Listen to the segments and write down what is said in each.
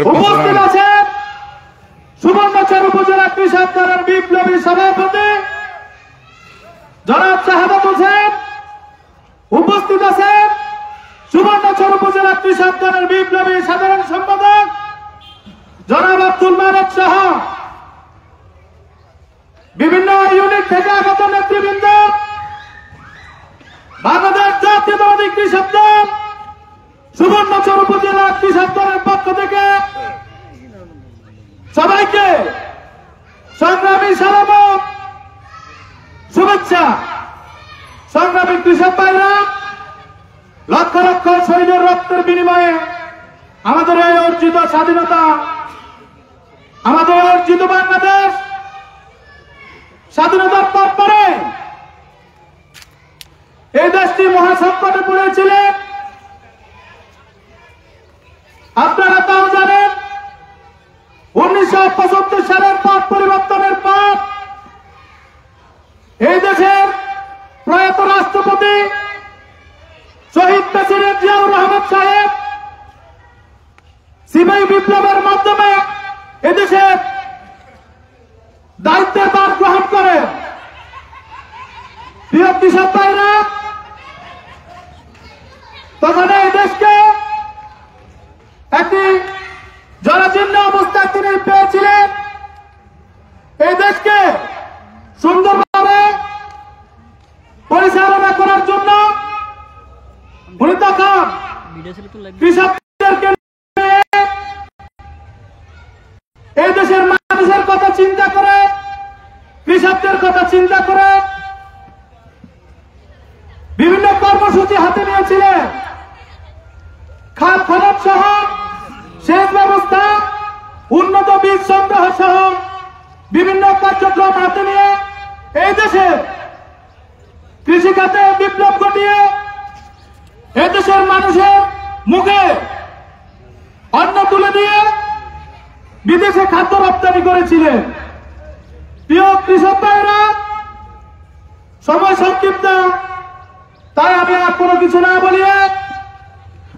উপস্থিত আছেন সুবর্ণচর উপজেলা কৃষক দলের বিপ্লবী সভাপতি জনাব শাহাদাত হোসেন। উপস্থিত আছেন সুবর্ণচর উপজেলা কৃষক দলের বিপ্লবী সাধারণ সম্পাদক জনাব আব্দুল মালিক সহ বিভিন্ন ইউনিট থেকে আগত নেতৃবৃন্দ, বাংলাদেশ জাতীয়তাবাদী কৃষক দল সুবর্ণচর উপজেলা কৃষক দলের পক্ষ থেকে সবাইকে সংগ্রামী সালাম, শুভেচ্ছা। সংগ্রামী কৃষক ভাইরা, লক্ষ লক্ষ শহীদের রক্তের বিনিময়ে আমাদের এই অর্জিত স্বাধীনতা, আমাদের অর্জিত বাংলাদেশ স্বাধীনতার পর পরে এই দেশটি মহাসংকটে পড়েছিলেন। আপনারা তাও জানেন 1975 সালের পর পরিবর্তনের পর এই দেশের প্রয়াত রাষ্ট্রপতি শহীদ প্রেসিডেন্ট জিয়াউর রহমান সাহেব সিপাহী বিপ্লবের মাধ্যমে এদেশের দায়িত্বের ভার গ্রহণ করেন। প্রিয় কৃষক ভাইরা, তখন এই দেশকে একটি জরাজীর্ণ অবস্থায় তিনি পেয়েছিলেন। এই দেশকে সুন্দরভাবে পরিচালনা করার জন্য উনি তখন কৃষকদেরকে এই দেশের মানুষের কথা চিন্তা করে, কৃষকদের কথা চিন্তা করে বিভিন্ন কর্মসূচি হাতে নিয়েছিলেন। খাল খনন সহ সেচ ব্যবস্থা, উন্নত বীজ সংগ্রহ সহ বিভিন্ন কার্যক্রম হাতে নিয়ে এই দেশে কৃষিখাতে বিপ্লব ঘটিয়ে এই দেশের মানুষের মুখে অন্ন তুলে দিয়ে বিদেশে খাদ্য রপ্তানি করেছিলেন। প্রিয় কৃষক ভাইরা, সময় সংক্ষিপ্ত, তাই আমি আর কোনো কিছু না বলিয়ে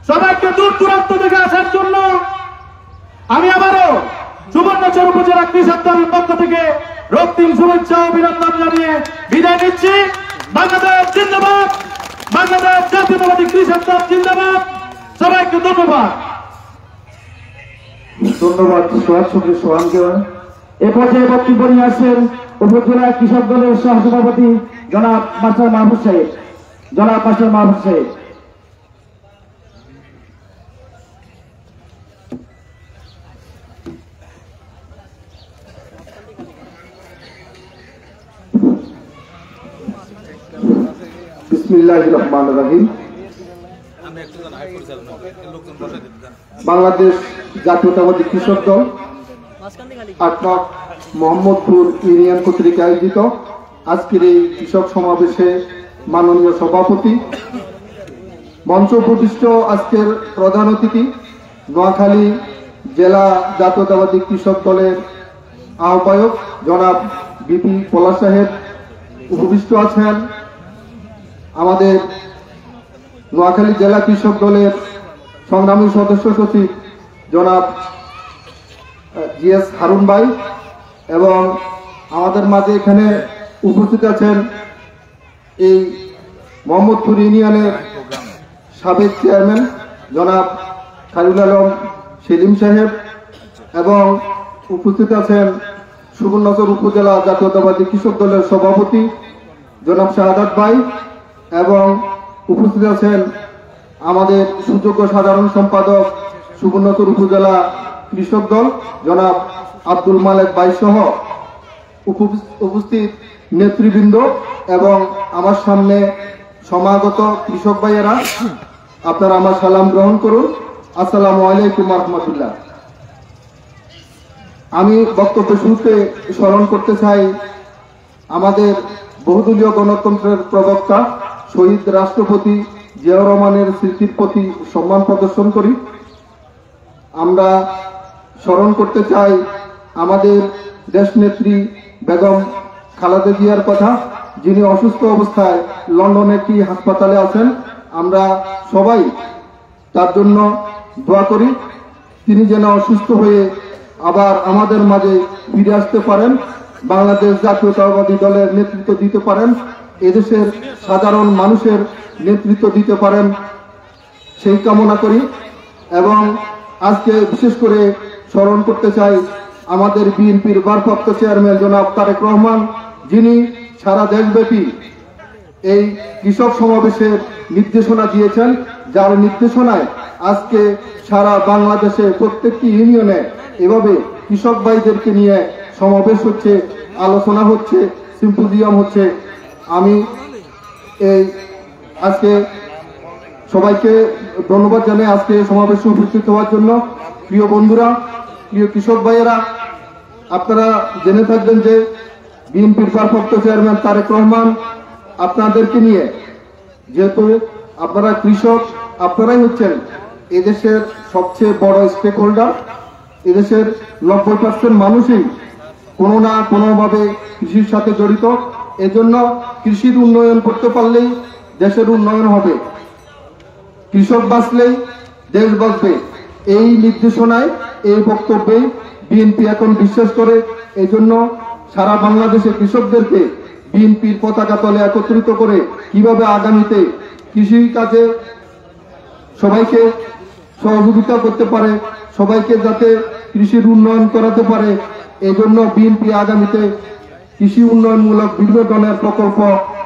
সবাইকে দূর দূরান্ত থেকে আসার জন্য আমি আবারও সুবর্ণচর উপজেলা কৃষক দলের পক্ষ থেকে রক্তিম শুভেচ্ছা অভিনন্দন জানিয়ে বিদায় নিচ্ছি। বাংলাদেশ জিন্দাবাদ, বাংলাদেশ জাতীয়তাবাদী কৃষক দল জিন্দাবাদ। সবাইকে ধন্যবাদ। ধন্যবাদ সোহানকে। এ পর্যায়ে বক্তব্য নিয়ে আসছেন উপজেলা কৃষক দলের সহসভাপতি জনাব মাস্টার মাহফুজ সাহেব। জনাব মাস্টার মাহফুজ সাহেব। বিসমিল্লাহির রহমানির রহিম। বাংলাদেশ জাতীয়তাবাদী কৃষক দল ৮ নং মোহাম্মদপুর ইউনিয়ন কর্তৃক আয়োজিত আজকের এই কৃষক সমাবেশে মাননীয় সভাপতি, মঞ্চ উপবিষ্ট আজকের প্রধান অতিথি, নোয়াখালী জেলা জাতীয়তাবাদী কৃষক দলের আহ্বায়ক জনাব বিপি পলাশ সাহেব উপবিষ্ট আছেন, আমাদের নোয়াখালী জেলা কৃষক দলের সংগ্রামী সদস্য সচিব জনাব জিএস হারুন ভাই, এবং আমাদের মাঝে এখানে উপস্থিত আছেন এই মোহাম্মদপুর ইউনিয়নের সাবেক চেয়ারম্যান জনাব খায়রুল আলম সেলিম সাহেব, এবং উপস্থিত আছেন সুবর্ণচর উপজেলা জাতীয়তাবাদী কৃষক দলের সভাপতি জনাব শাহাদাত ভাই, এবং উপস্থিত আছেন আমাদের সুযোগ্য সাধারণ সম্পাদক সুবর্ণচর উপজেলা কৃষক দল জনাব আব্দুল মালিক ভাই সহ উপস্থিত নেতৃবৃন্দ এবং আমার সামনে সমাগত কৃষক ভাইয়েরা, আপনারা আমার সালাম গ্রহণ করুন। আসসালামু আলাইকুম রহমতুল্লাহ। আমি বক্তব্য শুরুতে স্মরণ করতে চাই আমাদের বহুদলীয় গণতন্ত্রের প্রবক্তা শহীদ রাষ্ট্রপতি জিয়াউর রহমানের স্মৃতির প্রতি সম্মান প্রদর্শন করি। আমরা স্মরণ করতে চাই আমাদের দেশনেত্রী বেগম খালেদা জিয়ার কথা, যিনি অসুস্থ অবস্থায় লন্ডনে একটি হাসপাতালে আছেন। আমরা সবাই তার জন্য দোয়া করি। তিনি যেন অসুস্থ হয়ে আবার আমাদের মাঝে ফিরে আসতে পারেন, বাংলাদেশ জাতীয়তাবাদী দলের নেতৃত্ব দিতে পারেন, এদেশের সাধারণ মানুষের নেতৃত্ব দিতে পারেন, সেই কামনা করি। এবং আজকে বিশেষ করে স্মরণ করতে চাই আমাদের বিএনপির ভারপ্রাপ্ত চেয়ারম্যান জনাব তারেক রহমান, যিনি সারা দেশব্যাপী এই কৃষক সমাবেশের নির্দেশনা দিয়েছেন, যার নির্দেশনায় আজকে সারা বাংলাদেশে প্রত্যেকটি ইউনিয়নে এভাবে কৃষক ভাইদেরকে নিয়ে সমাবেশ হচ্ছে, আলোচনা হচ্ছে, সিম্পোজিয়াম হচ্ছে। আমি এই আজকে সবাইকে ধন্যবাদ জানাই আজকে সমাবেশে উপস্থিত হওয়ার জন্য। প্রিয় বন্ধুরা, প্রিয় কৃষক ভাইয়েরা, আপনারা জেনে থাকবেন যে বিএনপির ভারপ্রাপ্ত চেয়ারম্যান তারেক রহমান আপনাদেরকে নিয়ে, যেহেতু আপনারা কৃষক, আপনারাই হচ্ছেন এদেশের সবচেয়ে বড় স্টেক হোল্ডার। এদেশের 90% মানুষই কোনো না কোনোভাবে কৃষির সাথে জড়িত। এজন্য কৃষির উন্নয়ন করতে পারলেই দেশের উন্নয়ন হবে, কৃষক বাঁচলেই দেশ বাঁচবে। এই নির্দেশনায়, এই বক্তব্যেই বিএনপি এখন বিশ্বাস করে। এই জন্য সারা বাংলাদেশে কৃষকদেরকে বিএনপির পতাকা তলে একত্রিত করে কিভাবে আগামীতে কৃষি কাজে সবাইকে সহযোগিতা করতে পারে, সবাইকে যাতে কৃষির উন্নয়ন করাতে পারে, এই জন্য বিএনপি আগামীতে কৃষি উন্নয়নমূলক বিভিন্ন ধরনের প্রকল্প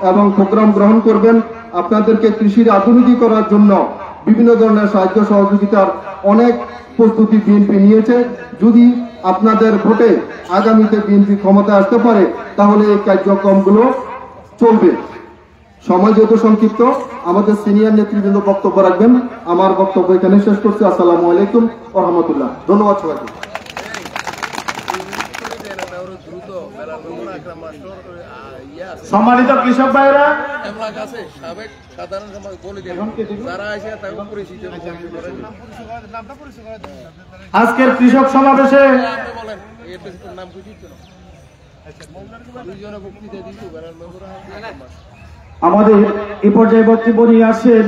এবং প্রোগ্রাম গ্রহণ করবেন। আপনাদেরকে কৃষির আধুনিকীকরণের জন্য বিভিন্ন ধরনের সাহায্য সহযোগিতার অনেক প্রস্তুতি বিএনপি নিয়েছে। যদি আপনাদের ভোটে আগামীতে বিএনপি ক্ষমতায় আসতে পারে, তাহলে এই কার্যক্রমগুলো চলবে। সময় যেহেতু সংক্ষিপ্ত, আমাদের সিনিয়র নেতৃবৃন্দ বক্তব্য রাখবেন। আমার বক্তব্য এখানে শেষ করছি। আসসালামু আলাইকুম ওয়া রাহমাতুল্লাহ। ধন্যবাদ সবাইকে। সম্মানিত কৃষক ভাইরা, আজকের কৃষক সমাবেশে আমাদের এই পর্যায়ে বক্তব্য নিয়ে আসছেন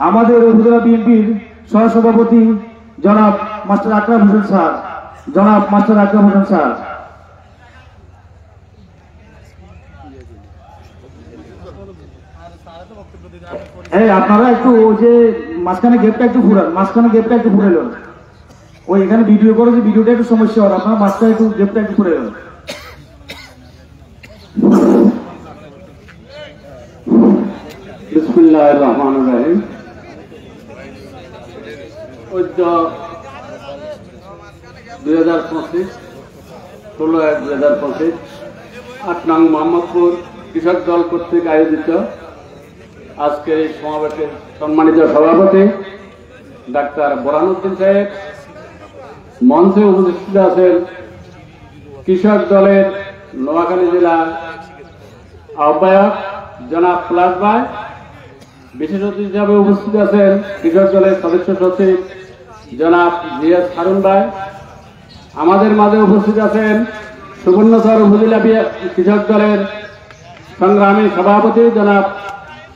আমাদের উপজেলা বিএনপির সহসভাপতি জনাব মাস্টার আকরাম হোসেন স্যার। আপনারা একটু যে মাঝখানে গেপটা একটু ফুরালেন। ওই এখানে ভিডিও করে যে ভিডিওটা একটু সমস্যা হয়, আপনারা মাঝখানে একটু গেপটা একটু ফুরালেন। বিসমিল্লাহির রহমানির রহিম। 2025 16/1/2025 8 নং মোহাম্মদপুর কৃষক দল কর্তৃক আয়োজিত আজকের এই সমাবেশের সম্মানিত সভাপতি ডাক্তার বোরহানউদ্দিন সাহেব, মঞ্চে উপস্থিত আছেন কৃষক দলের নোয়াখালী জেলা আহ্বায়ক জনাব পলাশ ভাই, বিশেষ অতিথি হিসাবে উপস্থিত আছেন কৃষক দলের সদস্য সচিব জনাব জিয়াদ হারুন ভাই। আমাদের মাঝে উপস্থিত আছেন সুবর্ণচর উপজেলা কৃষক দলের সংগ্রামী সভাপতি জনাব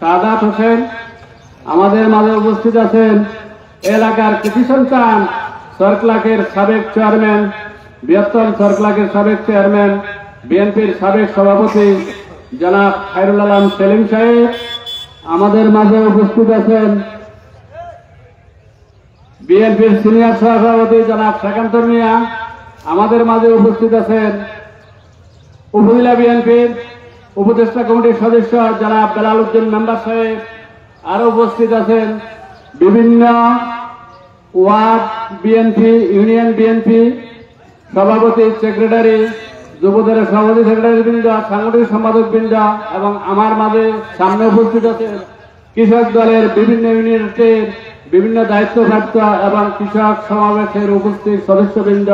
সাদাত হোসেন। আমাদের মাঝে উপস্থিত আছেন এলাকার কৃষি সন্তান সরকলাকের সাবেক চেয়ারম্যান, বৃহত্তম সরকলাকের সাবেক চেয়ারম্যান, বিএনপির সাবেক সভাপতি জনাব খায়রুল আলম সেলিম সাহেব। আমাদের মাঝে উপস্থিত আছেন বিএনপির সিনিয়র সহসভাপতি জনাব শেখান্তর মিয়া। আমাদের মাঝে উপস্থিত আছেন উপজেলা বিএনপির উপদেষ্টা কমিটির সদস্য জনাব বেলাল উদ্দিন মেম্বার সাহেব। আরো উপস্থিত আছেন বিভিন্ন ওয়ার্ড বিএনপি, ইউনিয়ন বিএনপি সভাপতি, সেক্রেটারি, যুবদলের সভাপতি, সেক্রেটারি বৃন্দ, সাংগঠনিক সম্পাদক বৃন্দ এবং আমার মাঝে সামনে উপস্থিত আছেন কৃষক দলের বিভিন্ন ইউনিটের বিভিন্ন দায়িত্বপ্রাপ্ত এবং কৃষক সমাবেশের উপস্থিত সদস্যবৃন্দ।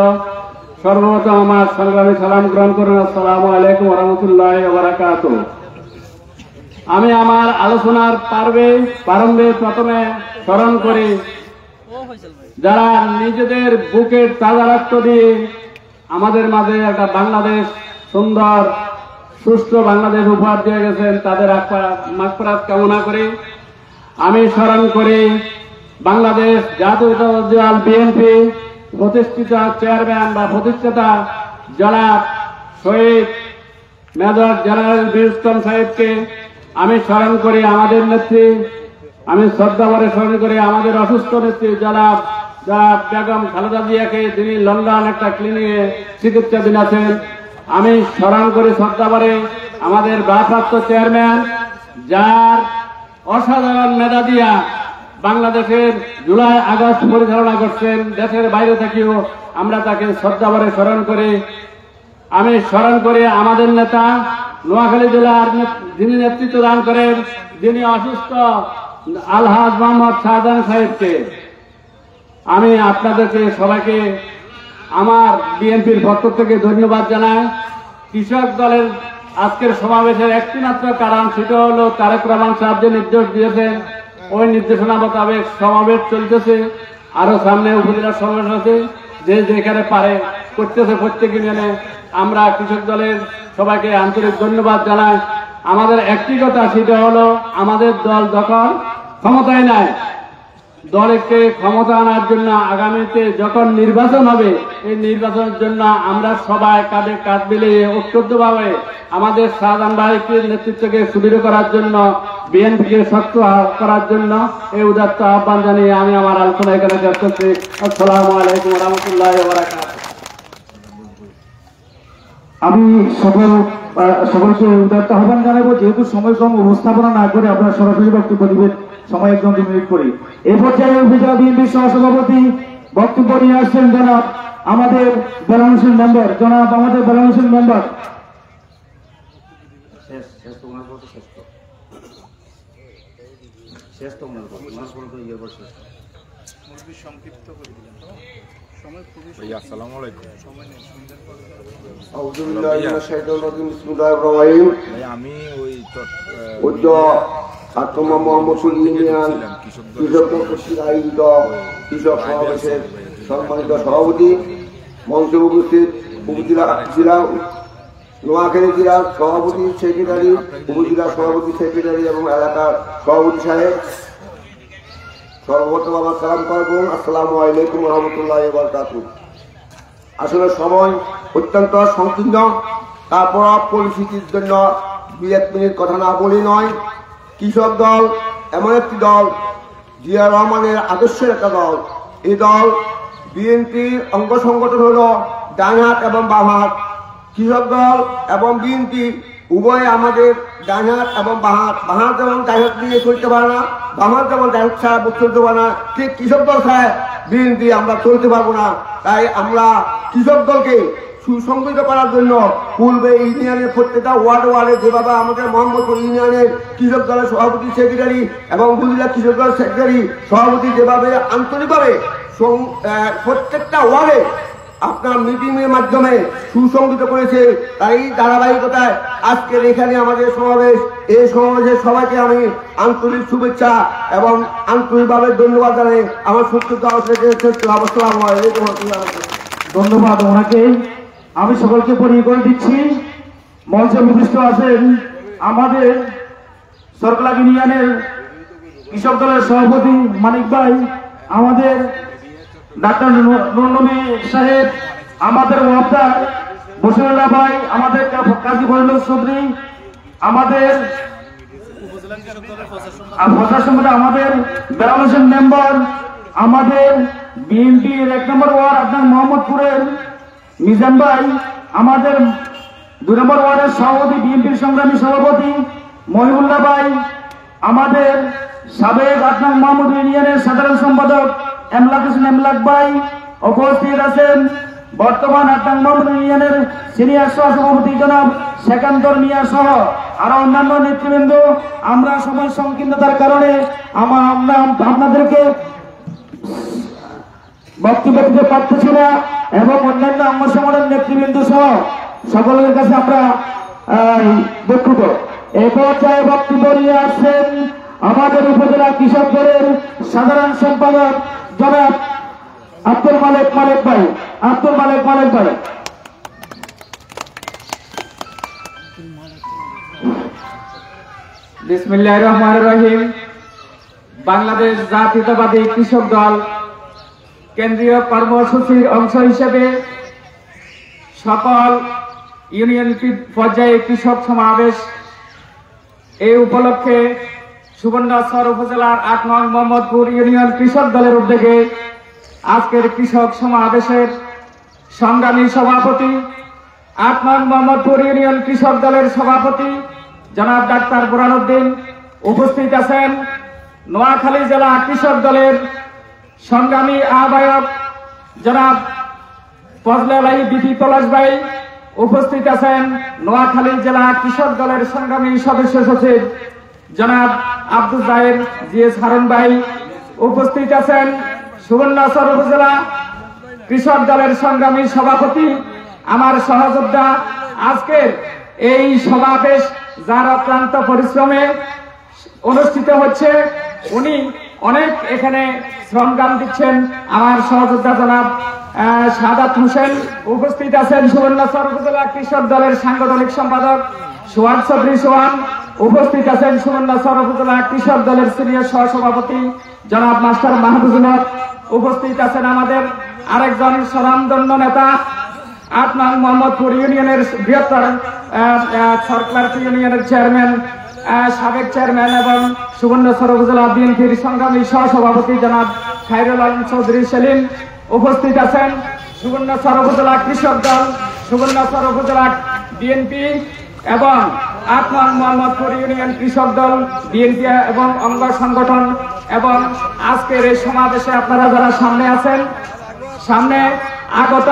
সর্বপ্রথম আমার সংগ্রামী সালাম গ্রহণ করুন। আসসালামু আলাইকুম ওয়া রাহমাতুল্লাহি ওয়া বারাকাতুহু। আমি আমার আলোচনার প্রারম্ভে প্রথমে স্মরণ করি যারা নিজেদের বুকের তাজা রক্ত দিয়ে আমাদের মাঝে একটা বাংলাদেশ, সুন্দর সুষ্ঠু বাংলাদেশ উপহার দিয়ে গেছেন, তাদের মাগফিরাত কামনা করি। আমি স্মরণ করি বাংলাদেশ জাতীয়তাবাদী দল বিএনপি প্রতিষ্ঠিত চেয়ারম্যান বা প্রতিষ্ঠাতা জনাব শহীদ মেজর জেনারেল বীর উত্তম সাহেবকে আমি স্মরণ করি। আমাদের নেত্রী আমি শ্রদ্ধাভরে স্মরণ করি আমাদের অসুস্থ নেত্রী জনাব বেগম খালেদা জিয়াকে, যিনি লন্ডন একটা ক্লিনিকে চিকিৎসাধীন আছেন। আমি স্মরণ করি শ্রদ্ধাভরে আমাদের ভারপ্রাপ্ত চেয়ারম্যান, যার অসাধারণ মেধা দিয়া বাংলাদেশের জুলাই আগস্ট পরিচালনা করছেন, দেশের বাইরে থেকেও আমরা তাকে শ্রদ্ধাভরে স্মরণ করি। আমি স্মরণ করি আমাদের নেতা নোয়াখালী জেলার যিনি নেতৃত্ব দান করেন, যিনি অসুস্থ আলহাজ মোহাম্মদ শাহজাহান সাহেবকে। আমি আপনাদেরকে সবাইকে আমার বিএনপির পক্ষ থেকে ধন্যবাদ জানাই। কৃষক দলের আজকের সমাবেশের একটি মাত্র কারণ, সেটা হলো তারেক রহমান সাহেব যে নির্দেশ দিয়েছেন, ওই নির্দেশনা মোতাবেক সমাবেশ চলতেছে। আরো সামনে উপজেলা সমাবেশ আছে, যে যেখানে পারে করতেছে প্রত্যেকে মিলে। আমরা কৃষক দলের সবাইকে আন্তরিক ধন্যবাদ জানাই। আমাদের একটি কথা, সেটা হলো আমাদের দল যখন ক্ষমতায় নাই, দলকে ক্ষমতা আনার জন্য আগামীতে যখন নির্বাচন হবে, এই নির্বাচনের জন্য আমরা সবাই কাঁধে কাঁধ মিলিয়ে ঐক্যবদ্ধভাবে আমাদের শাহজাহান ভাইকে নেতৃত্বকে সুদৃঢ় করার জন্য, বিএনপিকে শক্ত করার জন্য এই উদাত্ত আহ্বান জানিয়ে আমি আমার আলোচনা এখানে শেষ করছি। আসসালামু আলাইকুম ওয়া রাহমাতুল্লাহি ওয়া বারাকাতুহু। আমি সকলকে উদাত্ত আহ্বান জানাবো, যেহেতু সময়ক্রম উপস্থাপনা না করে আপনারা সরাসরি বক্তব্য দিবেন, সময় একদম 2 মিনিট করে। এই পর্যায়ে উপজেলা বিএনপির সহসভাপতি বক্তব্য নিয়ে আসছেন জনাব আমাদের বেলাল হোসেন মেম্বার, জনাব আমাদের বেলাল হোসেন মেম্বার। আসসালামু আলাইকুম। আমি ওই কৃষক সমাবেশের সম্মানিত সভাপতি, মঞ্চে উপস্থিত উপজেলা নোয়াখালী জেলার সভাপতি সেক্রেটারি, উপজেলা সভাপতি সেক্রেটারি এবং এলাকার সভাপতি সাহেব, সর্বপ্রথম আমার সালাম করবো। আসসালামু আলাইকুম ওয়া রাহমাতুল্লাহি ওয়া বারাকাতুহু। আসলে সময় অত্যন্ত সংকীর্ণ, তারপর পরিস্থিতির জন্য 2-1 মিনিট কথা না বলি নয়। কৃষক দল এমন একটি দল, জিয়া রহমানের আদর্শের একটা দল। এই দল বিএনপির অঙ্গ সংগঠন হল ডান হাত এবং বাম হাত। কৃষক দল এবং বিএনপি উভয় আমাদের ডান হাত এবং বাম হাত। বাম হাত যেমন ডান হাত নিয়ে চলতে পারে না, বাম হাত যেমন ডান হাত ছাড়া চলতে পারে না, ঠিক কৃষক দল ছাড়া বিএনপি আমরা চলতে পারবো না। তাই আমরা কৃষক দলকে সুসংগঠিত করার জন্য পূর্বে ইউনিয়নের প্রত্যেকটা ওয়ার্ডে যেভাবে আমাদের মোহাম্মদপুর ইউনিয়নের কৃষক দলের সভাপতি সেক্রেটারি এবং উপজেলা কৃষক দলের সেক্রেটারি সভাপতি যেভাবে আন্তরিকভাবে প্রত্যেকটা ওয়ার্ডে আপনার মিটিং এর মাধ্যমে সুসংগঠিত করেছে, তাই ধারাবাহিকতায় আজকের এখানে আমাদের সমাবেশ। এই সমাবেশের সবাইকে আমি আন্তরিক শুভেচ্ছা এবং আন্তরিকভাবে ধন্যবাদ জানাই। আমার ধন্যবাদ ওনাকে। আমি সকলকে পরিচয় দিচ্ছি। মঞ্চে উপবিষ্ট আছেন আমাদের সরকলা ইউনিয়নের কৃষক দলের সভাপতি মানিক ভাই, আমাদের ডাক্তার নুরনবী সাহেব, আমাদের ওয়াফদার বসিরুল্লাহ ভাই, আমাদের কাজী ফজলুল চৌধুরী, আমাদের আমাদের বেলাল হোসেন মেম্বার, আমাদের বিএনপির 1 নম্বর ওয়ার্ড আপনার মোহাম্মদপুরের মিজান ভাই, আমাদের 2 নম্বর ওয়ার্ডের সভাপতি বিএনপির সংগ্রামী সভাপতি মহিবুল্লাহ ভাই, আমাদের সাবেক আপনার মোহাম্মদ ইউনিয়নের সাধারণ সম্পাদক এমলাক হোসেন এমলাক ভাই উপস্থিত আছেন। বর্তমান আপনার মোহাম্মদ ইউনিয়নের সিনিয়র সহসভাপতি জনাব সেকান্তর মিয়া সহ আরো অন্যান্য নেতৃবৃন্দ। আমরা সময় সংকীর্ণতার কারণে আমরা আপনাদেরকে বক্তব্য দিতে পারতেছি না এবং অন্যান্য অঙ্গ সংগঠনের নেতৃবৃন্দ সহ সকলের কাছে আমরা দুঃখিত। এই পর্যায়ে বক্তব্য নিয়ে আসছেন আমাদের উপজেলা কৃষক দলের সাধারণ সম্পাদক জনাব আব্দুল মালেক ভাই। বিসমিল্লাহির রহমানির রহিম। বাংলাদেশ জাতীয়তাবাদী কৃষক দল কেন্দ্রীয় কর্মসূচির অংশ হিসেবে সকল ইউনিয়ন পর্যায়ে কৃষক সমাবেশ এই উপলক্ষে সুবর্ণচর উপজেলার ৮ নং মোহাম্মদপুর ইউনিয়ন কৃষক দলের উদ্যোগে আজকের কৃষক সমাবেশের সংগ্রামী সভাপতি ৮ নং মোহাম্মদপুর ইউনিয়ন কৃষক দলের সভাপতি জনাব ডাক্তার বুরহানুদ্দিন, উপস্থিত আছেন নোয়াখালী জেলা কৃষক দলের সংগ্রামী আহ্বায়ক জনাব ফজলে আলী বিপি পলাশ ভাই, উপস্থিত আছেন নোয়াখালী জেলা কৃষক দলের সংগ্রামী সদস্য সচিব জনাব আব্দুল জাহির জিএস হারুন ভাই, উপস্থিত আছেন সুবর্ণচর উপজেলা কৃষক দলের সংগ্রামী সভাপতি আমার সহযোদ্ধা। আজকের এই সমাবেশ যার অক্লান্ত পরিশ্রমে অনুষ্ঠিত হচ্ছে, উনি অনেক এখানে শ্রমদান দিচ্ছেন। আমার সহযোদ্ধা জনাব সাদাত হোসেন, উপস্থিত আছেন সুবর্ণচর উপজেলা কৃষক দলের সাংগঠনিক সম্পাদক সোহান চৌধুরী সোহান, উপস্থিত আছেন সুবর্ণচর উপজেলা কৃষক দলের সিনিয়র সহসভাপতি জনাব মাস্টার মাহবুবুল হক, উপস্থিত আছেন আমাদের আরেকজন স্বনামধন্য নেতা ৮ নং মোহাম্মদপুর ইউনিয়নের বৃহত্তর সরকার ইউনিয়নের চেয়ারম্যান, সাবেক চেয়ারম্যান এবং সুবর্ণচর উপজেলা বিএনপির সংগ্রামী সহসভাপতি জনাব খায়রুল আলম চৌধুরী সেলিম, উপস্থিত আছেন সুবর্ণচর উপজেলা কৃষক দল, সুবর্ণচর উপজেলা বিএনপি এবং ৮ নং মোহাম্মদপুর ইউনিয়ন কৃষক দল বিএনপি এবং অঙ্গ সংগঠন এবং আজকের এই সমাবেশে আপনারা যারা সামনে আছেন, সামনে আগত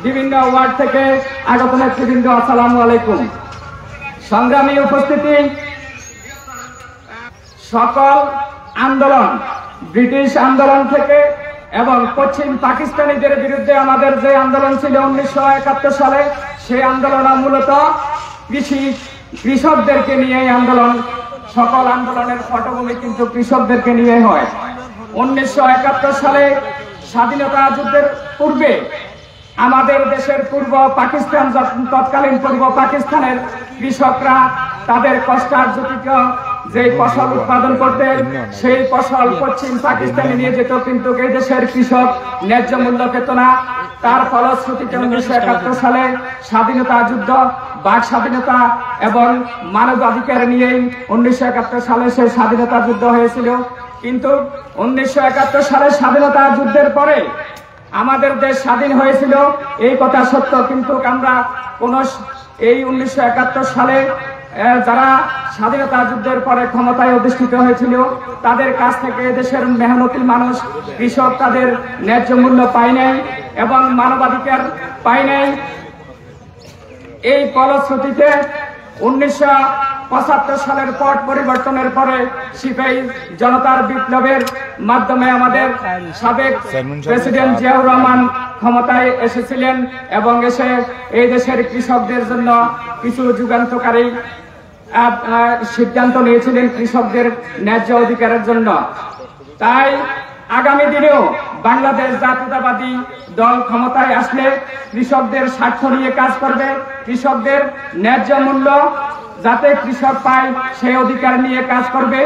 বিভিন্ন ওয়ার্ড থেকে আগত নেতৃবৃন্দ, আসসালামু আলাইকুম। সংগ্রামী উপস্থিতি, সকল আন্দোলন, ব্রিটিশ আন্দোলন থেকে এবং পশ্চিম পাকিস্তানিদের বিরুদ্ধে আমাদের যে আন্দোলন ছিল 1971 সালে, সেই আন্দোলন মূলত কৃষকদেরকে নিয়ে আন্দোলন। সকল আন্দোলনের পটভূমি কিন্তু কৃষকদেরকে নিয়ে হয়। 1971 সালে স্বাধীনতা যুদ্ধের পূর্বে আমাদের দেশের পূর্ব পাকিস্তান, তৎকালীন পূর্ব পাকিস্তানের কৃষকরা তাদের কষ্টার্জিত যে ফসল উৎপাদন করতেন, সেই ফসল পশ্চিম পাকিস্তানে নিয়ে যেত, কিন্তু এই দেশের কৃষক ন্যায্য মূল্য পেত না। তার ফলশ্রুতিতে 1971 সালে স্বাধীনতা যুদ্ধ, বাক স্বাধীনতা এবং মানবাধিকার নিয়েই 1971 সালে সেই স্বাধীনতা যুদ্ধ হয়েছিল। কিন্তু 1971 সালে স্বাধীনতা যুদ্ধের পরে আমাদের দেশ স্বাধীন হয়েছিল, এই কথা সত্য, কিন্তু আমরা এই 1971 সালে যারা স্বাধীনতা যুদ্ধের পরে ক্ষমতায় অধিষ্ঠিত হয়েছিল, তাদের কাছ থেকে দেশের মেহনতি মানুষ কৃষক তাদের ন্যায্য মূল্য পায় নাই এবং মানবাধিকার পায় নাই। এই ফলশ্রুতিতে 1975 সালের পট পরিবর্তনের পরে সিপাহী জনতার বিপ্লবের মাধ্যমে আমাদের সাবেক প্রেসিডেন্ট জিয়াউর রহমান ক্ষমতায় এসেছিলেন এবং এসে এই দেশের কৃষকদের জন্য কিছু যুগান্তকারী সিদ্ধান্ত নিয়েছিলেন কৃষকদের ন্যায্য অধিকারের জন্য। তাই আগামী দিনেও বাংলাদেশ জাতীয়তাবাদী দল ক্ষমতায় আসলে কৃষকদের স্বার্থ নিয়ে কাজ করবে, কৃষকদের ন্যায্য মূল্য যাতে কৃষক পায় সেই অধিকার নিয়ে কাজ করবে।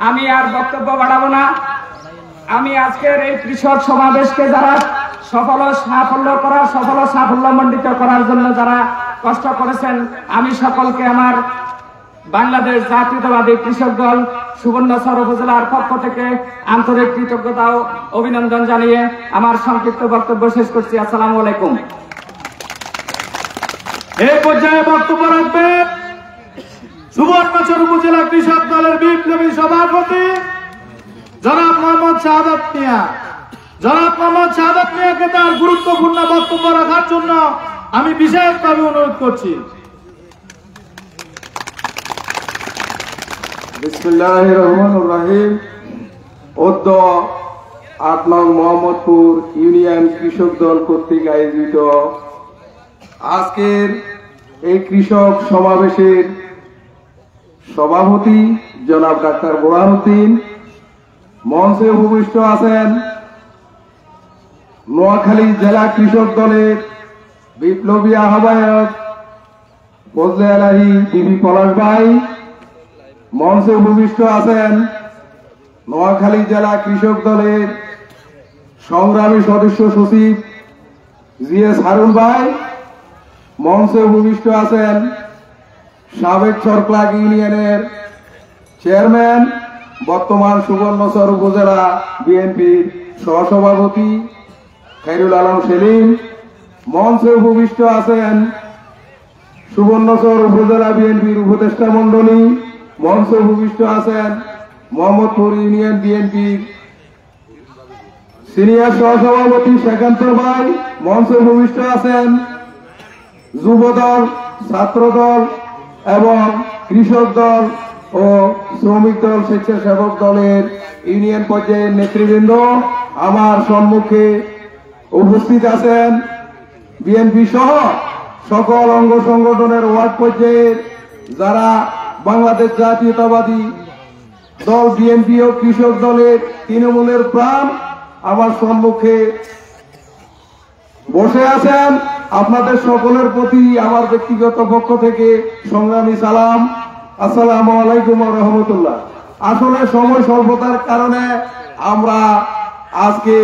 আমি আর বক্তব্য বাড়াবো না। আমি আজকের এই কৃষক সমাবেশকে যারা সাফল্যমণ্ডিত করার জন্য যারা কষ্ট করেছেন, আমি সকলকে আমার বাংলাদেশ জাতীয়তাবাদী কৃষক দল সুবর্ণচর উপজেলার পক্ষ থেকে আন্তরিক কৃতজ্ঞতা ও অভিনন্দন জানিয়ে আমার সংক্ষিপ্ত বক্তব্য শেষ করছি। আসসালামু আলাইকুম। এই পর্যায়ে বক্তব্য রাখবেন সুবর্ণচর উপজেলা কৃষক দলের বিপ্লবী সভাপতি জনাব মোহাম্মদ শাহাদাত মিয়া। জনাব মোহাম্মদ শাহাদাত মিয়াকে তার গুরুত্বপূর্ণ বক্তব্য রাখার জন্য আমি বিশেষভাবে অনুরোধ করছি। বিসমিল্লাহির রহমানির রহিম। অদ্য ৮ নং মোহাম্মদপুর ইউনিয়ন কৃষক দল কর্তৃক আয়োজিত আজকের এই কৃষক সমাবেশের সভাপতি জনাব ডাক্তার বুরহানুদ্দিন, মঞ্চে উপবিষ্ট আছেন নোয়াখালী জেলা কৃষক দলের বিপ্লবী আহ্বায়ক ফজলে আলী বিপি পলাশ ভাই, মঞ্চে উপবিষ্ট আছেন নোয়াখালী জেলা কৃষক দলের সংগ্রামী সদস্য সচিব জিএস হারুন ভাই, মঞ্চে ভূমিষ্ঠ আছেন সাবেক চরক্লাগ ইউনিয়নের চেয়ারম্যান, বর্তমান সুবর্ণচর উপজেলা বিএনপির সহসভাপতি খায়রুল আলম সেলিম। মঞ্চে ভূমিষ্ঠ আছেন সুবর্ণচর উপজেলা বিএনপির উপদেষ্টা মন্ডলী। মঞ্চে ভূমিষ্ঠ আছেন মোহাম্মদপুর ইউনিয়ন বিএনপির সিনিয়র সহসভাপতি শেখান্তর ভাই। মঞ্চে ভূমিষ্ঠ আছেন যুবদল, ছাত্রদল এবং কৃষক দল ও শ্রমিক দল, স্বেচ্ছাসেবক দলের ইউনিয়ন পর্যায়ের নেতৃবৃন্দ। আমার সম্মুখে উপস্থিত আছেন বিএনপি সহ সকল অঙ্গ সংগঠনের ওয়ার্ড পর্যায়ের যারা বাংলাদেশ জাতীয়তাবাদী দল বিএনপি ও কৃষক দলের তৃণমূলের প্রাণ আমার সম্মুখে বসে আছেন। আপনাদের সকলের প্রতি আমার ব্যক্তিগত পক্ষ থেকে সংগ্রামী সালাম। আসসালামু আলাইকুম ওয়া রাহমাতুল্লাহ। আসলে সময় স্বল্পতার কারণে আমরা আজকে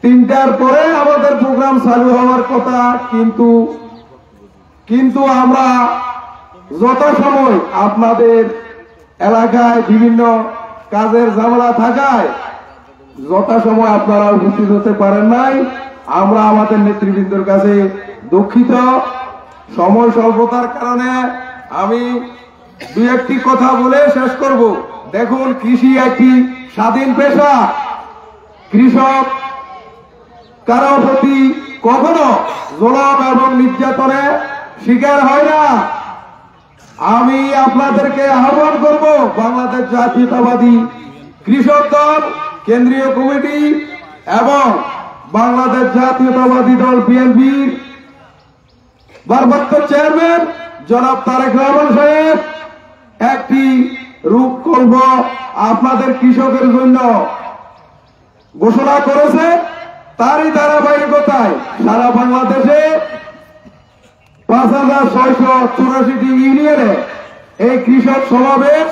3টার পরে আমাদের প্রোগ্রাম চালু হওয়ার কথা, কিন্তু আমরা যথাসময় আপনাদের এলাকায় বিভিন্ন কাজের ঝামেলা থাকায় যথাসময় আপনারা উপস্থিত হতে পারেন নাই। আমরা আমাদের নেতৃবৃন্দের কাছে দুঃখিত। সময় স্বল্পতার কারণে আমি দুই একটি কথা বলে শেষ করব। দেখুন, কৃষি একটি স্বাধীন পেশা। কৃষক কারো প্রতি কখনো জুলুম এবং নির্যাতনে শিকার হয় না। আমি আপনাদেরকে আহ্বান করব, বাংলাদেশ জাতীয়তাবাদী কৃষক দল কেন্দ্রীয় কমিটি এবং বাংলাদেশ জাতীয়তাবাদী দল বিএনপির ভারপ্রাপ্ত চেয়ারম্যান জনাব তারেক রহমান সাহেব একটি রূপকল্প আপনাদের কৃষকের জন্য ঘোষণা করেছে। তারই ধারাবাহিকতায় সারা বাংলাদেশে 5,684টি ইউনিয়নে এই কৃষক সমাবেশ,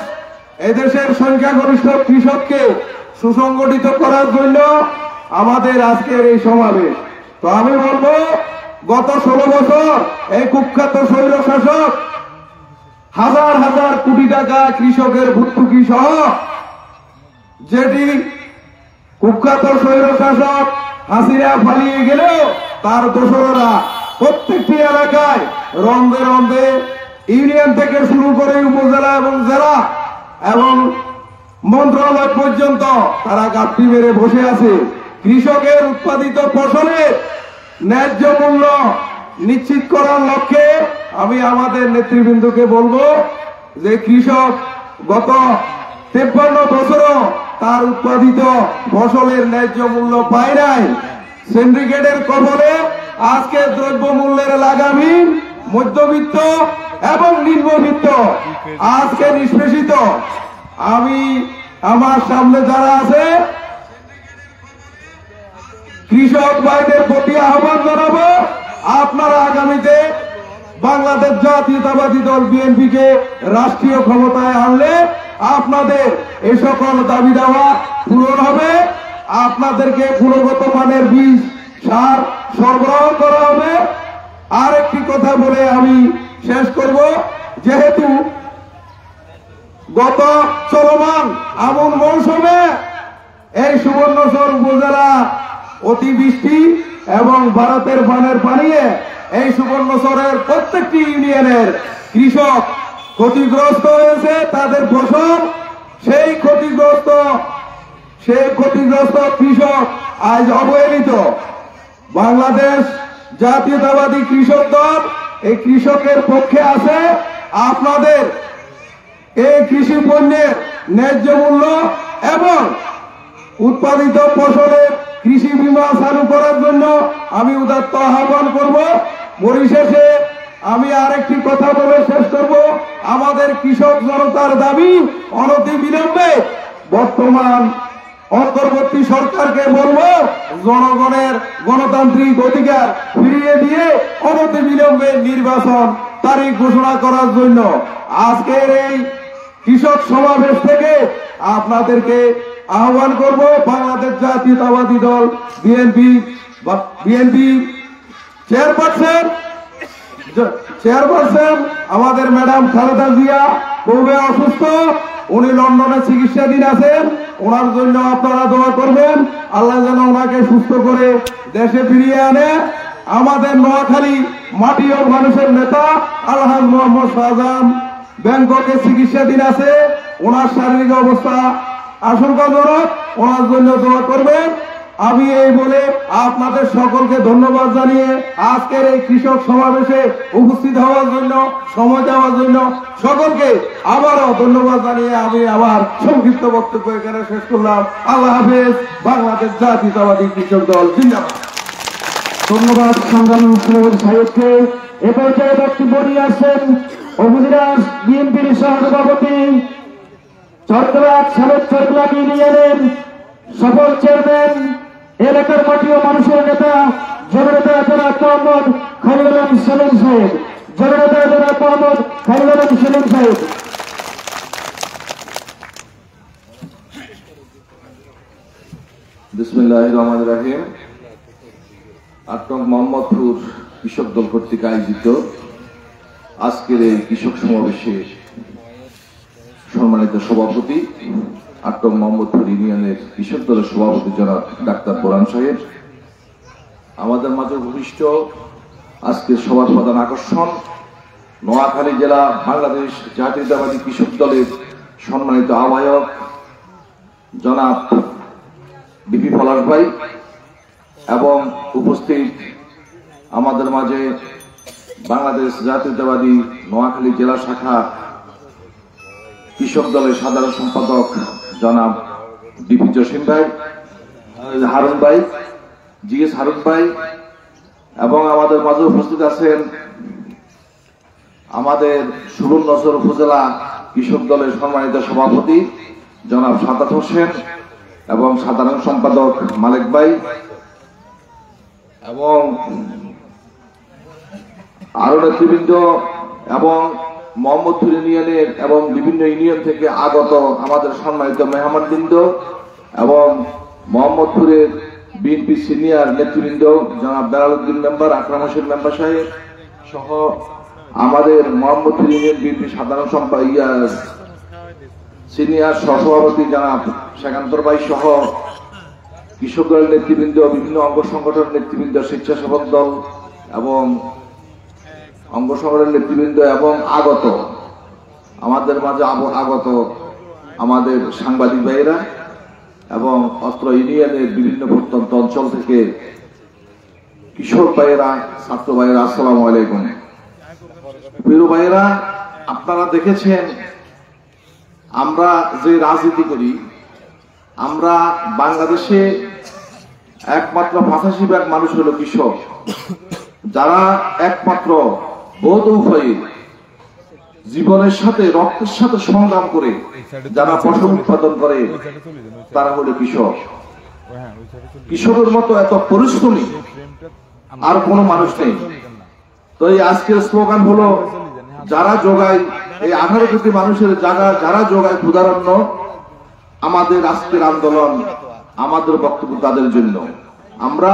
এদেশের সংখ্যাগরিষ্ঠ কৃষককে সুসংগঠিত করার জন্য আমাদের আজকের এই সমাবেশ। তো আমি বলবো, গত 16 বছর এই কুখ্যাত স্বৈর শাসক হাজার হাজার কোটি টাকা কৃষকের ভর্তুকি সহ, যেটি কুখ্যাত স্বৈর শাসক হাসিনা পালিয়ে গেলেও তার দোসররা প্রত্যেকটি এলাকায় রন্ধে রন্ধে ইউনিয়ন থেকে শুরু করে উপজেলা এবং জেলা এবং মন্ত্রণালয় পর্যন্ত তারা গাঁটটি মেরে বসে আছে। কৃষকের উৎপাদিত ফসলের ন্যায্য মূল্য নিশ্চিত করার লক্ষ্যে আমি আমাদের নেতৃবৃন্দকে বলবো যে কৃষক গত 53 বছরও তার উৎপাদিত ফসলের ন্যায্য মূল্য পায় নাই। সিন্ডিকেটের কবলে আজকে দ্রব্য মূল্যের লাগামহীন মধ্যবিত্ত এবং নিম্নবিত্ত আজকে নিষ্পেষিত। আমি আমার সামনে যারা আছে কৃষক ভাইদের প্রতি আহ্বান জানাবো, আপনারা আগামীতে বাংলাদেশ জাতীয়তাবাদী দল বিএনপিকে রাষ্ট্রীয় ক্ষমতায় আনলে আপনাদের এই সকল দাবি দাওয়া পূরণ হবে। আপনাদেরকে গুণগত মানের বীজ সার সরবরাহ করা হবে। আর একটি কথা বলে আমি শেষ করব, যেহেতু গত চলমান আমন মৌসুমে এই সুবর্ণচর উপজেলা অতিবৃষ্টি এবং ভারতের বানের পানিয়ে এই সুবর্ণচরের প্রত্যেকটি ইউনিয়নের কৃষক ক্ষতিগ্রস্ত হয়েছে, তাদের ফসল সেই ক্ষতিগ্রস্ত কৃষক আজ অবহেলিত। বাংলাদেশ জাতীয়তাবাদী কৃষক দল এই কৃষকের পক্ষে আছে। আপনাদের এই কৃষি পণ্যের ন্যায্য মূল্য এবং উৎপাদিত ফসলের কৃষি বীমা চালু করার জন্য আমি উদাত্ত আহ্বান করব। পরিশেষে আমি আরেকটি কথা বলে শেষ করব, আমাদের কৃষক জনতার দাবি অনতিবিলম্বে বর্তমান অন্তর্বর্তী সরকারকে বলবো জনগণের গণতান্ত্রিক অধিকার ফিরিয়ে দিয়ে অনতিবিলম্বে নির্বাচন তারিখ ঘোষণা করার জন্য। আজকের এই কৃষক সমাবেশ থেকে আপনাদেরকে আহ্বান করব বাংলাদেশ জাতীয়তাবাদী দল বিএনপি চেয়ারপারসন আমাদের ম্যাডাম খালেদা জিয়া খুবই অসুস্থ, উনি লন্ডনে চিকিৎসাধীন আছেন। ওনার জন্য আপনারা দোয়া করবেন, আল্লাহ যেন ওনাকে সুস্থ করে দেশে ফিরিয়ে আনে। আমাদের নোয়াখালী মাটি ও মানুষের নেতা আলহাজ মোহাম্মদ শাহজাহান ব্যাংককে চিকিৎসাধীন আছে, ওনার শারীরিক অবস্থা আশঙ্কাজনক, ওনার জন্য দোয়া করবেন। আমি এই বলে আপনাদের সকলকে ধন্যবাদ জানিয়ে আজকের এই কৃষক সমাবেশে উপস্থিত হওয়ার জন্য, সময় দেওয়ার জন্য সকলকে আবারও ধন্যবাদ জানিয়ে আমি আবার সংক্ষিপ্ত বক্তব্য এখানে শেষ করলাম। আল্লাহ হাফেজ। বাংলাদেশ জাতীয়তাবাদী কৃষক দল জিন্দাবাদ। ধন্যবাদ সংগ্রামী সাহেবকে। এ পর্যায়ে বক্তব্য নিয়ে আসছেন উপজেলা বিএনপির সহসভাপতি চট্টগ্রাম সাবেক চট্টগ্রাম ইউনিয়নের সফল চেয়ারম্যান, এলাকার মাটি ও মানুষের নেতা জননেতা জনাব মোহাম্মদ খালিদুল আলম সেলিম সাহেব। জননেতা জনাব মোহাম্মদ খালিদুল আলম সেলিম সাহেব। বিসমিল্লাহির রহমানির রহিম। ৮ নং মোহাম্মদপুর কৃষক দল কর্তৃক আয়োজিত আজকের এই কৃষক সমাবেশে সম্মানিত সভাপতি ৮ নং মোহাম্মদপুর ইউনিয়নের কৃষক দলের সভাপতি জনাব ডাক্তার বোরহান সাহেব, আমাদের মাঝে উপবিষ্ট আজকের সভার প্রধান আকর্ষণ নোয়াখালী জেলা বাংলাদেশ জাতীয়তাবাদী কৃষক দলের সম্মানিত আহ্বায়ক জনাব বিপি পলাশ ভাই এবং উপস্থিত আমাদের মাঝে বাংলাদেশ জাতীয়তাবাদী নোয়াখালী জেলা শাখা কৃষক দলের সাধারণ সম্পাদক জনাব ডিপি জসিম ভাই, হারুন ভাই, জিএস হারুন ভাই, এবং আমাদের মাঝে উপস্থিত আছেন আমাদের সুবর্ণচর উপজেলা কৃষক দলের সম্মানিত সভাপতি জনাব সাদাত হোসেন এবং সাধারণ সম্পাদক মালিক ভাই, এবং আরো নেতৃবৃন্দ এবং মোহাম্মদপুর ইউনিয়নের এবং বিভিন্ন ইউনিয়ন থেকে আগত আমাদের সম্মানিত মেহমানবৃন্দ এবং মোহাম্মদপুরের বিএনপি সিনিয়র নেতৃবৃন্দ জনাব বেলালউদ্দিন মেম্বার, আকরাম হোসেন মেম্বার সাহেব সহ আমাদের মোহাম্মদপুর ইউনিয়ন বিএনপি সাধারণ সম্পাদক সিনিয়র সহসভাপতি জনাব শেখান্তর ভাই সহ কৃষক দলের নেতৃবৃন্দ, বিভিন্ন অঙ্গ সংগঠনের নেতৃবৃন্দ, স্বেচ্ছাসেবক দল এবং অঙ্গ সংগঠনের নেতৃবৃন্দ এবং আগত আমাদের মাঝে আগত আমাদের সাংবাদিক ভাইয়েরা এবং অত্র ইউনিয়নের বিভিন্ন প্রত্যন্ত অঞ্চল থেকে কৃষক ভাইয়েরা, ছাত্র ভাইয়েরা, আসসালামু আলাইকুম। প্রিয় ভাইয়েরা, আপনারা দেখেছেন আমরা যে রাজনীতি করি, আমরা বাংলাদেশে একমাত্র 85% মানুষ হলো কৃষক, যারা একমাত্র বোধ উভয়ে জীবনের সাথে রক্তের সাথে সংগ্রাম করে যারা ফসল উৎপাদন করে তারা হলো কৃষক। কৃষকের মতো এত পরিশ্রমী আর কোনো মানুষ নেই। তো এই আজকের স্লোগান হলো যারা যোগায়, এই 18 কোটি মানুষের জায়গা যারা যোগায় ক্ষুধারণ্য, আমাদের আজকের আন্দোলন, আমাদের বক্তব্য তাদের জন্য। আমরা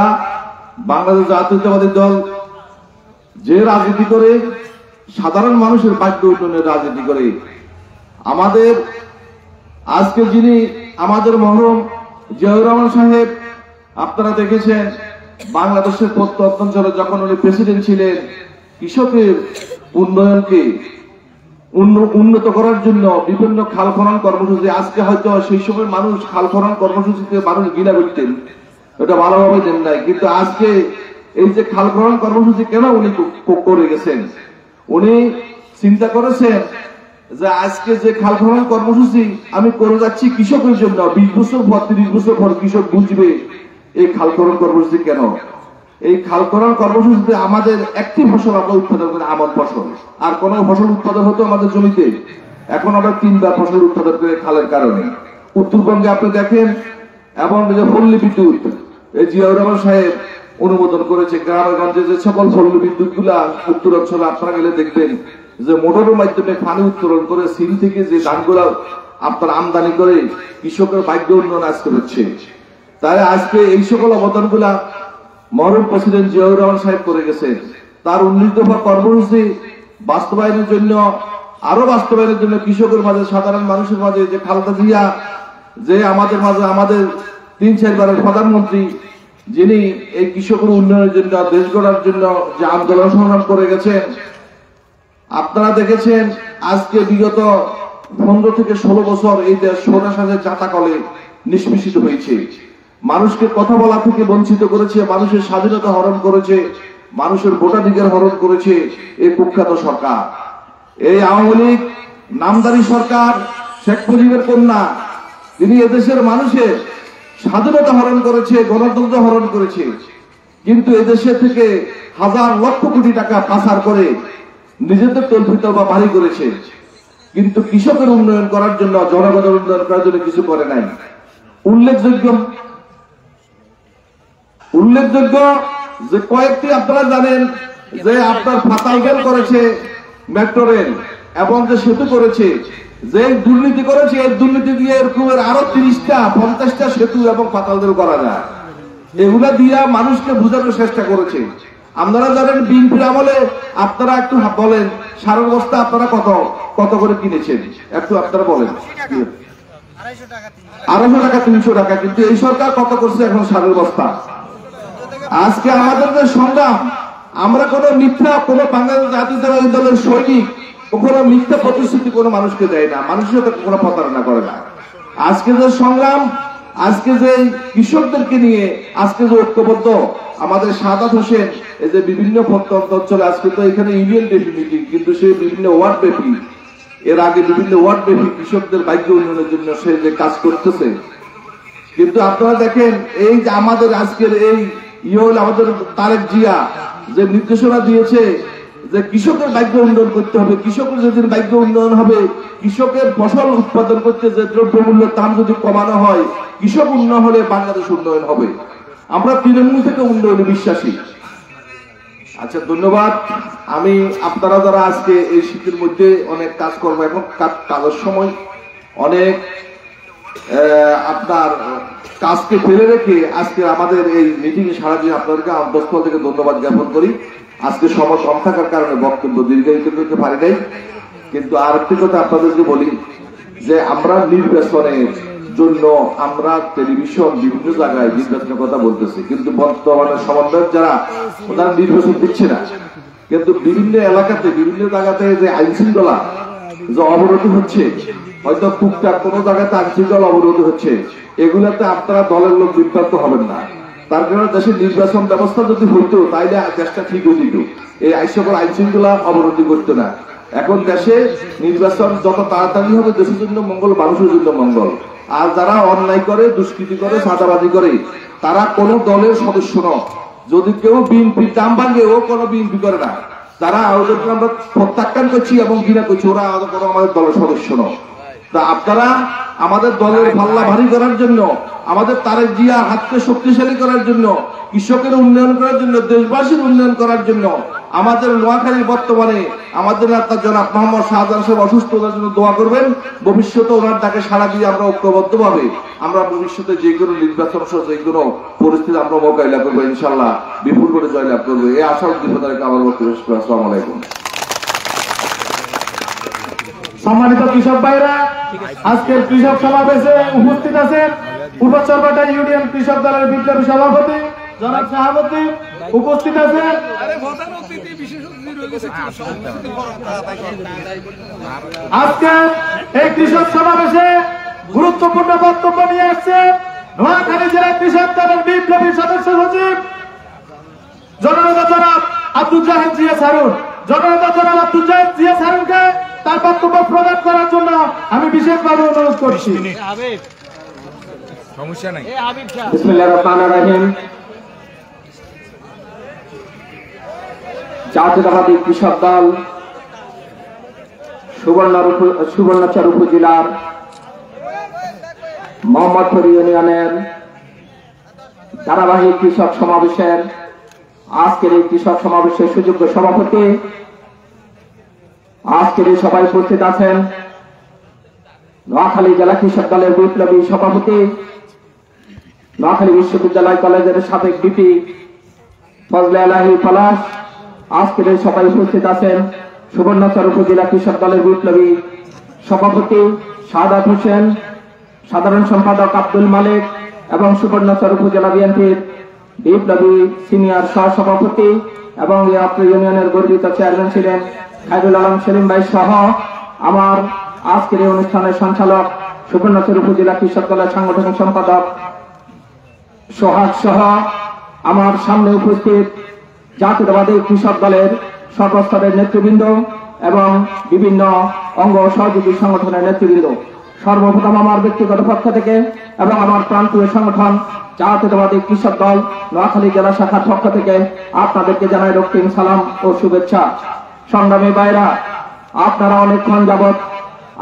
বাংলাদেশ জাতীয়তাবাদী দল যে রাজনীতি করে, সাধারণ মানুষের ভাগ্য উন্নয়নের রাজনীতি করে। আমাদের আজকে যিনি আমাদের মরহুম জিয়াউর রহমান সাহেব, আপনারা দেখেছেন বাংলাদেশের প্রত্যন্ত অঞ্চলে যখন উনি প্রেসিডেন্ট ছিলেন, কৃষকের উন্নয়নকে উন্নত করার জন্য বিভিন্ন খাল খনন কর্মসূচি, আজকে হয়তো সেই সময় মানুষ খাল খনন কর্মসূচিতে মানুষ গিলা করতেন, এটা ভালোভাবে দেন নাই, কিন্তু আজকে এই যে খাল খনন কর্মসূচি কেন উনি করে গেছেন, উনি চিন্তা করেছেন যে আজকে যে খাল খনন কর্মসূচি আমি করে যাচ্ছি কৃষকের জন্য, 20 বছর পর 30 বছর পর কৃষক বুঝবে এই খাল খনন কর্মসূচি কেন। এই খাল খনন কর্মসূচিতে আমাদের একটি ফসল আমরা উৎপাদন করি, আমন ফসল, আর কোন ফসল উৎপাদন হতো আমাদের জমিতে, এখন আমরা 3বার ফসল উৎপাদন করে খালের কারণে। উত্তরবঙ্গে আপনি দেখেন, এবং যে পল্লী বিদ্যুৎ এই জিয়াউর রহমান সাহেব অনুমোদন করেছে, গ্রামে গঞ্জে যে সকল পল্লী বিদ্যুৎ গুলা উত্তর অঞ্চলে আপনারা গেলে দেখবেন যে মোটরের মাধ্যমে পানি উত্তোলন করে সিল থেকে যে ধানগুলো আপনার আমদানি করে কৃষকের ভাগ্য উন্নয়ন আজকে হচ্ছে। তাই আজকে এই সকল অবদানগুলা মরহুম প্রেসিডেন্ট জিয়াউর রহমান সাহেব করে গেছেন। তার 19 দফা কর্মসূচি বাস্তবায়নের জন্য, আরো বাস্তবায়নের জন্য কৃষকের মাঝে, সাধারণ মানুষের মাঝে যে খালেদা জিয়া যে আমাদের মাঝে, আমাদের 3-4 বারের প্রধানমন্ত্রী, যিনি এই কৃষকের উন্নয়নের জন্য, দেশ গড়ার জন্য যে আন্দোলন সংগ্রাম করে গেছেন, আপনারা দেখেছেন আজকে বিগত 15 থেকে 16 বছর এই দেশ স্বৈরাচারের জাতাকলে নিষ্পেষিত হয়েছে। মানুষকে কথা বলা থেকে বঞ্চিত করেছে, মানুষের স্বাধীনতা হরণ করেছে, মানুষের ভোটাধিকার হরণ করেছে এই কুখ্যাত সরকার। এই আওয়ামী লীগ নামদারি সরকার, শেখ মুজিবের কন্যা, তিনি এদেশের মানুষের স্বাধীনতা হরণ করেছে, গণতন্ত্র হরণ করেছে, কিন্তু এদেশে থেকে হাজার লক্ষ কোটি টাকা পাচার করে নিজেদের তলফিত বা বাড়ি করেছে, কিন্তু কৃষকের উন্নয়ন করার জন্য, জনগণের উন্নয়ন করার জন্য কিছু করে নাই। উল্লেখযোগ্য যে কয়েকটি আপনারা জানেন যে আপনার ফাতাল রেল করেছে, মেট্রো রেল, এবং যে সেতু করেছে, যে দুর্নীতি করেছে, এই দুর্নীতি দিয়ে এরকমের আরো 30টা 50টা সেতু এবং ফাতাল রেল করা যায়। এগুলা দিয়া মানুষকে বোঝানোর চেষ্টা করেছে। আপনারা জানেন বিএনপির আমলে আপনারা একটু বলেন সারের বস্তা আপনারা কত করে কিনেছেন, একটু আপনারা বলেন। 250 টাকা 300 টাকা, কিন্তু এই সরকার কত করছে এখন সারের বস্তা? আজকে আমাদের যে সংগ্রাম, আমরা কোন মিথ্যা, কোন বাংলাদেশ জাতীয়তাবাদী দলের সৈনিক কোন মিথ্যা প্রতিশ্রুতি কোন মানুষকে দেয় না, মানুষের সাথে কোনো প্রতারণা করে না। আজকে যে সংগ্রাম, আজকে যে কৃষকদেরকে নিয়ে আজকে যে ঐক্যবদ্ধ আমাদের সাদাত হোসেন, এই যে বিভিন্ন প্রত্যন্ত অঞ্চলে, আজকে তো এখানে ইউনিয়ন ব্যাপী মিটিং, কিন্তু সে বিভিন্ন ওয়ার্ড ব্যাপী, এর আগে বিভিন্ন ওয়ার্ড ব্যাপী কৃষকদের ভাগ্য উন্নয়নের জন্য সে যে কাজ করতেছে। কিন্তু আপনারা দেখেন এই যে আমাদের আজকের এই আমাদের তারেক জিয়া যে নির্দেশনা দিয়েছে যে কৃষকের ভাগ্য উন্নয়ন করতে হবে, কৃষকের যেদিন ভাগ্য উন্নয়ন হবে, কৃষকের ফসল উৎপাদন করতে যে দ্রব্যমূল্যের দাম যদি কমানো হয়, কৃষক উন্নয়ন হলে বাংলাদেশ উন্নয়ন হবে। আমরা তৃণমূল থেকে উন্নয়নে বিশ্বাসী। আচ্ছা, ধন্যবাদ। আমি আপনারা যারা আজকে এই শীতের মধ্যে অনেক কাজ করবো, এখন কাজের সময় অনেক আপনার কাজকে ফেলে রেখে আজকে আমাদের এই মিটিং এ সারা দিন আপনাদেরকে আন্তঃস্থল থেকে ধন্যবাদ জ্ঞাপন করি। আজকে সময় কম থাকার কারণে বক্তব্য দীর্ঘায়িত করতে পারি নাই, কিন্তু আর একটি কথা আপনাদেরকে বলি যে আমরা নির্বাচনের জন্য আমরা টেলিভিশন বিভিন্ন জায়গায় নির্বাচনের কথা বলতেছি, কিন্তু বর্তমানে সমন্বয়ক যারা ওনারা নির্বাচন দিচ্ছে না, কিন্তু বিভিন্ন এলাকাতে বিভিন্ন জায়গাতে যে আইন শৃঙ্খলা যে অবরোধ হচ্ছে, হয়তো টুকটাক কোন জায়গাতে আইন শৃঙ্খলা অবরোধ হচ্ছে, এগুলাতে আপনারা দলের লোক বিভ্রান্ত হবেন না। তার কারণে দেশের নির্বাচন ব্যবস্থা যদি হইতো তাইলে দেশটা ঠিক হয়ে যেত, এই সকল আইন শৃঙ্খলা অবরোধী করতো না। এখন দেশে নির্বাচন যত তাড়াতাড়ি হবে দেশের জন্য মঙ্গল, মানুষের জন্য মঙ্গল। আর যারা অন্যায় করে, দুষ্কৃতি করে, চাঁদাবাজি করে, তারা কোন দলের সদস্য নয়। যদি কেউ বিএনপি দাম ভাঙে, ও কোনো বিএনপি করে না, তারা ওদেরকে আমরা প্রত্যাখ্যান করছি এবং ঘৃণা করছি, ওরা কোনো আমাদের দলের সদস্য নয়। তা আপনারা আমাদের দলের পাল্লা ভারী করার জন্য, আমাদের তারেক জিয়া হাতকে শক্তিশালী করার জন্য, কৃষকের উন্নয়ন করার জন্য, দেশবাসীর উন্নয়ন করার জন্য, আমাদের নোয়াখালী বর্তমানে আমাদের নেতা জনাব মোহাম্মদ শাহজাহান সাহেব অসুস্থতার জন্য দোয়া করবেন। ভবিষ্যতে ওনার ডাকে সাড়া দিয়ে আমরা ঐক্যবদ্ধভাবে আমরা ভবিষ্যতে যে কোনো নির্বাচন সহ যে কোনো পরিস্থিতি আমরা মোকাবিলা করবো, ইনশাল্লাহ বিপুল করে জয়লাভ করবো। এই আশা উদ্দীপনাকে আমার বক্তব্য। আসসালামু আলাইকুম। সম্মানিত কৃষক ভাইরা, আজকের কৃষক সমাবেশে উপস্থিত আছেন উপচরবাটা ইউনিয়ন কৃষক দলের বিপ্লবী সভাপতি জনাব শাহাবুদ্দিন, উপস্থিত আছেন আজকে এই কৃষক সমাবেশে গুরুত্বপূর্ণ বক্তব্য নিয়ে আসছেন নোয়াখালী জেলা কৃষক দলের বিপ্লবী সদস্য সচিব জননেতা জনাব আব্দুল জাহিদ জিএস হারুন। জননেতা জনাব আব্দুল জাহিদ জিএস হারুনকে তার বক্তব্য প্রদান করার জন্য আমি বিশেষভাবে অনুরোধ করছি। সমস্যা নাই। বিসমিল্লাহির রহমানির রহিম। জাতীয়তাবাদী কৃষক দল সুবর্ণচর উপজেলার মোহাম্মদপুর ইউনিয়নের ধারাবাহিক কৃষক সমাবেশের আজকের এই কৃষক সমাবেশের সুযোগ্য সভাপতি আজকের এই সভায় উপস্থিত আছেন নোয়াখালী জেলা কৃষক দলের বিপ্লবী সভাপতি, নোয়াখালী বিশ্ববিদ্যালয় কলেজের সাবেক ভিপি ফজলে আলাহি পলাশ। আজকের এই সভায় উপস্থিত আছেন সুবর্ণচর উপজেলা কৃষক দলের বিপ্লবী সভাপতি সাদাত হোসেন, সাধারণ সম্পাদক আব্দুল মালিক এবং সুবর্ণচর উপজেলা বিএনপির বিপ্লবী সিনিয়র সহসভাপতি এবং অত্র ইউনিয়নের গর্বিত চেয়ারম্যান ছিলেন খায়রুল আলম সেলিম ভাই সহ আমার আজকের এই অনুষ্ঠানের সঞ্চালক সুবর্ণচর উপজেলা কৃষক দলের সাংগঠনিক সম্পাদক সোহাগ সহ আমার সামনে উপস্থিত জাতীয়তাবাদী কৃষক দলের সর্বস্তরের নেতৃবৃন্দ এবং বিভিন্ন অঙ্গ সহযোগী সংগঠনের নেতৃবৃন্দ, সর্বপ্রথম আমার ব্যক্তিগত পক্ষ থেকে এবং আমার প্রান্তীয় সংগঠন জাতীয়তাবাদী কৃষক দল নোয়াখালী জেলা শাখার পক্ষ থেকে আপনাদেরকে জানাই রক্তিম সালাম ও শুভেচ্ছা। সংগ্রামী ভাইরা, আপনারা অনেকক্ষণ যাবৎ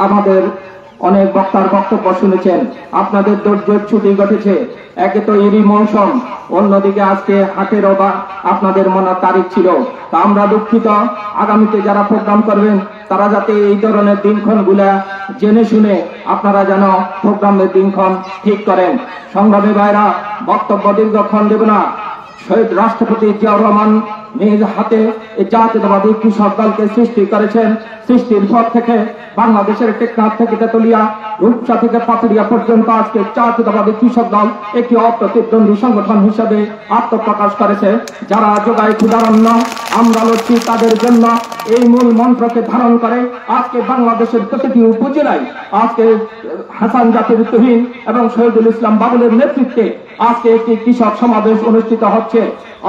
আমাদের অনেক বক্তার বক্তব্য শুনেছেন, আপনাদের ধৈর্যের ছুটি ঘটেছে। একে তো এরই মৌসুম, অন্যদিকে আজকে হাটেরও বা আপনাদের মনে তারিখ ছিল। তা আমরা দুঃখিত, আগামীতে যারা প্রোগ্রাম করবেন তারা যাতে এই ধরনের দিনক্ষণ গুলা জেনে শুনে আপনারা যেন প্রোগ্রামের দিনক্ষণ ঠিক করেন। সংগ্রামী ভাইরা, বক্তব্য দীর্ঘক্ষণ দেব না। শহীদ রাষ্ট্রপতি জিয়াউর রহমান নিজ হাতে এই জাতীয়তাবাদী কৃষক দলকে সৃষ্টি করেছেন। সৃষ্টির পর থেকে বাংলাদেশের টেকনাফ থেকে তেতুলিয়া, রূপসা থেকে পাথুরিয়া পর্যন্ত আজকে জাতীয়তাবাদী কৃষক দল একটি অপ্রতিদ্বন্দ্বী সংগঠন হিসেবে আত্মপ্রকাশ করেছে। যারা যোগায় ক্ষুধারণ্য, আমরা লড়ছি তাদের জন্য, এই মূল মন্ত্রকে ধারণ করে আজকে বাংলাদেশের প্রতিটি উপজেলায় আজকে হাসান জাতির তুহিন এবং শহীদুল ইসলাম বাবুলের নেতৃত্বে আজকে একটি কৃষক সমাবেশ অনুষ্ঠিত হচ্ছে।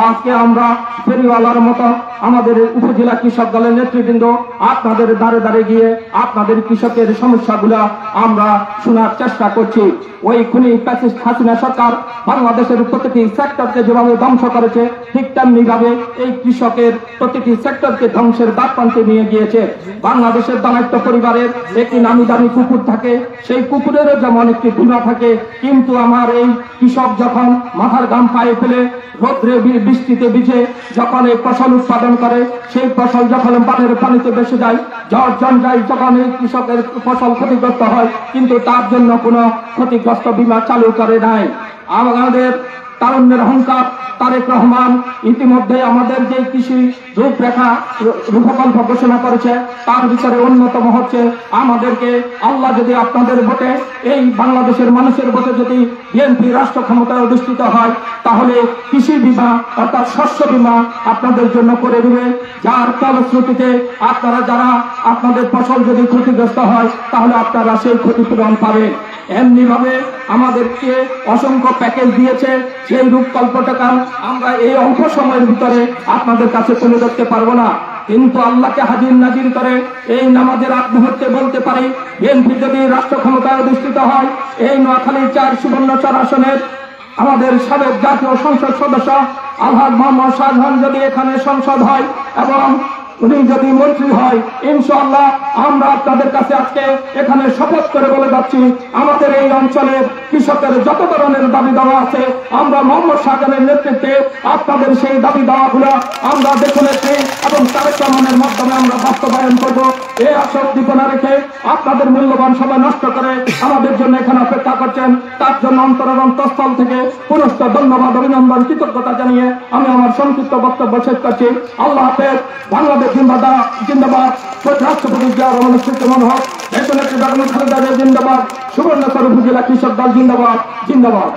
আজকে আমরা ফেরিওয়ালার মতো আমাদের উপজেলা কৃষক দলের নেতৃবৃন্দ আপনাদের দ্বারে দ্বারে গিয়ে আপনাদের কৃষকের সমস্যাগুলো আমরা শোনার চেষ্টা করছি। ওই খুনি ফ্যাসিস্ট হাসিনা সরকার বাংলাদেশের প্রতিটি সেক্টরকে যেভাবে ধ্বংস করেছে, ঠিক তেমনি ভাবে এই কৃষকের প্রতিটি সেক্টরকে ধ্বংসের দ্বারপ্রান্তে নিয়ে গিয়েছে। বাংলাদেশের দানাত্য পরিবারের একটি নামি দামি কুকুর থাকে, সেই কুকুরেরও যেমন একটি বীমা থাকে, কিন্তু আমার এই কৃষক যখন মাথার ঘাম পায়ে ফেলে রোদ্রে বৃষ্টিতে ভিজে যখন এই ফসল উৎপাদন করে, সেই ফসল যখন বানের পানিতে ভেসে যায়, ঝড় ঝঞ্ঝায় যখন এই কৃষকের ফসল ক্ষতিগ্রস্ত হয়, কিন্তু তার জন্য কোনো ক্ষতিগ্রস্ত বীমা চালু করে নাই। আমাদের তারুণ্যের অহংকার তারেক রহমান ইতিমধ্যে আমাদের যে কৃষি রূপরেখা রূপকল্প ঘোষণা করেছে, তার ভিতরে অন্যতম হচ্ছে আমাদেরকে আল্লাহ যদি আপনাদের ভোটে, এই বাংলাদেশের মানুষের ভোটে যদি বিএনপি রাষ্ট্র ক্ষমতায় অধিষ্ঠিত হয়, তাহলে কৃষি বীমা অর্থাৎ শস্য বীমা আপনাদের জন্য করে দিবে, যার ফলশ্রুতিতে আপনারা যারা আপনাদের ফসল যদি ক্ষতিগ্রস্ত হয় তাহলে আপনারা সেই ক্ষতিপূরণ পাবেন। এমনি ভাবে আমাদেরকে অসংখ্য প্যাকেজ দিয়েছে, সেই রূপকল্পটাকে আমরা এই অল্প সময়ের ভিতরে আপনাদের কাছে তুলে ধরতে পারবো না, কিন্তু আল্লাহকে হাজির নাজির করে এই নামাজের আগ মুহূর্তে বলতে পারি, বিএনপি যদি রাষ্ট্র ক্ষমতায় অধিষ্ঠিত হয়, এই নোয়াখালী 4 সুবর্ণচর আসনের আমাদের সাবেক জাতীয় সংসদ সদস্য আলহাজ মোহাম্মদ শাহজাহান যদি এখানে সংসদ হয় এবং উনি যদি মন্ত্রী হয়, ইনশাআল্লাহ আমরা আপনাদের কাছে আজকে এখানে শপথ করে বলে যাচ্ছি, আমাদের এই অঞ্চলের কৃষকের যত ধরনের দাবি দেওয়া আছে, আমরা মোহাম্মদ শাহজাহানের নেতৃত্বে আপনাদের সেই দাবি দেওয়াগুলো আমরা দেখে নেছি এবং তারেক রহমানের মাধ্যমে আমরা বাস্তবায়ন করবো। এই আশা উদ্দীপনা রেখে আপনাদের মূল্যবান সময় নষ্ট করে আমাদের জন্য এখানে অপেক্ষা করছেন, তার জন্য অন্তর এবং তস্থল থেকে পুরস্কার ধন্যবাদ, অভিনন্দন, কৃতজ্ঞতা জানিয়ে আমি আমার সংক্ষিপ্ত বক্তব্য শেষ করছি। আল্লাহ হাফেজ। বাংলাদেশ জিন্দাবাদ। রাষ্ট্রপতি জিয়াউর রহমানের স্মৃতিমন হোক। দেশনেত্রী বেগম খালেদা জিয়া জিন্দাবাদ। সুবর্ণচর উপজেলা কৃষক দল জিন্দাবাদ।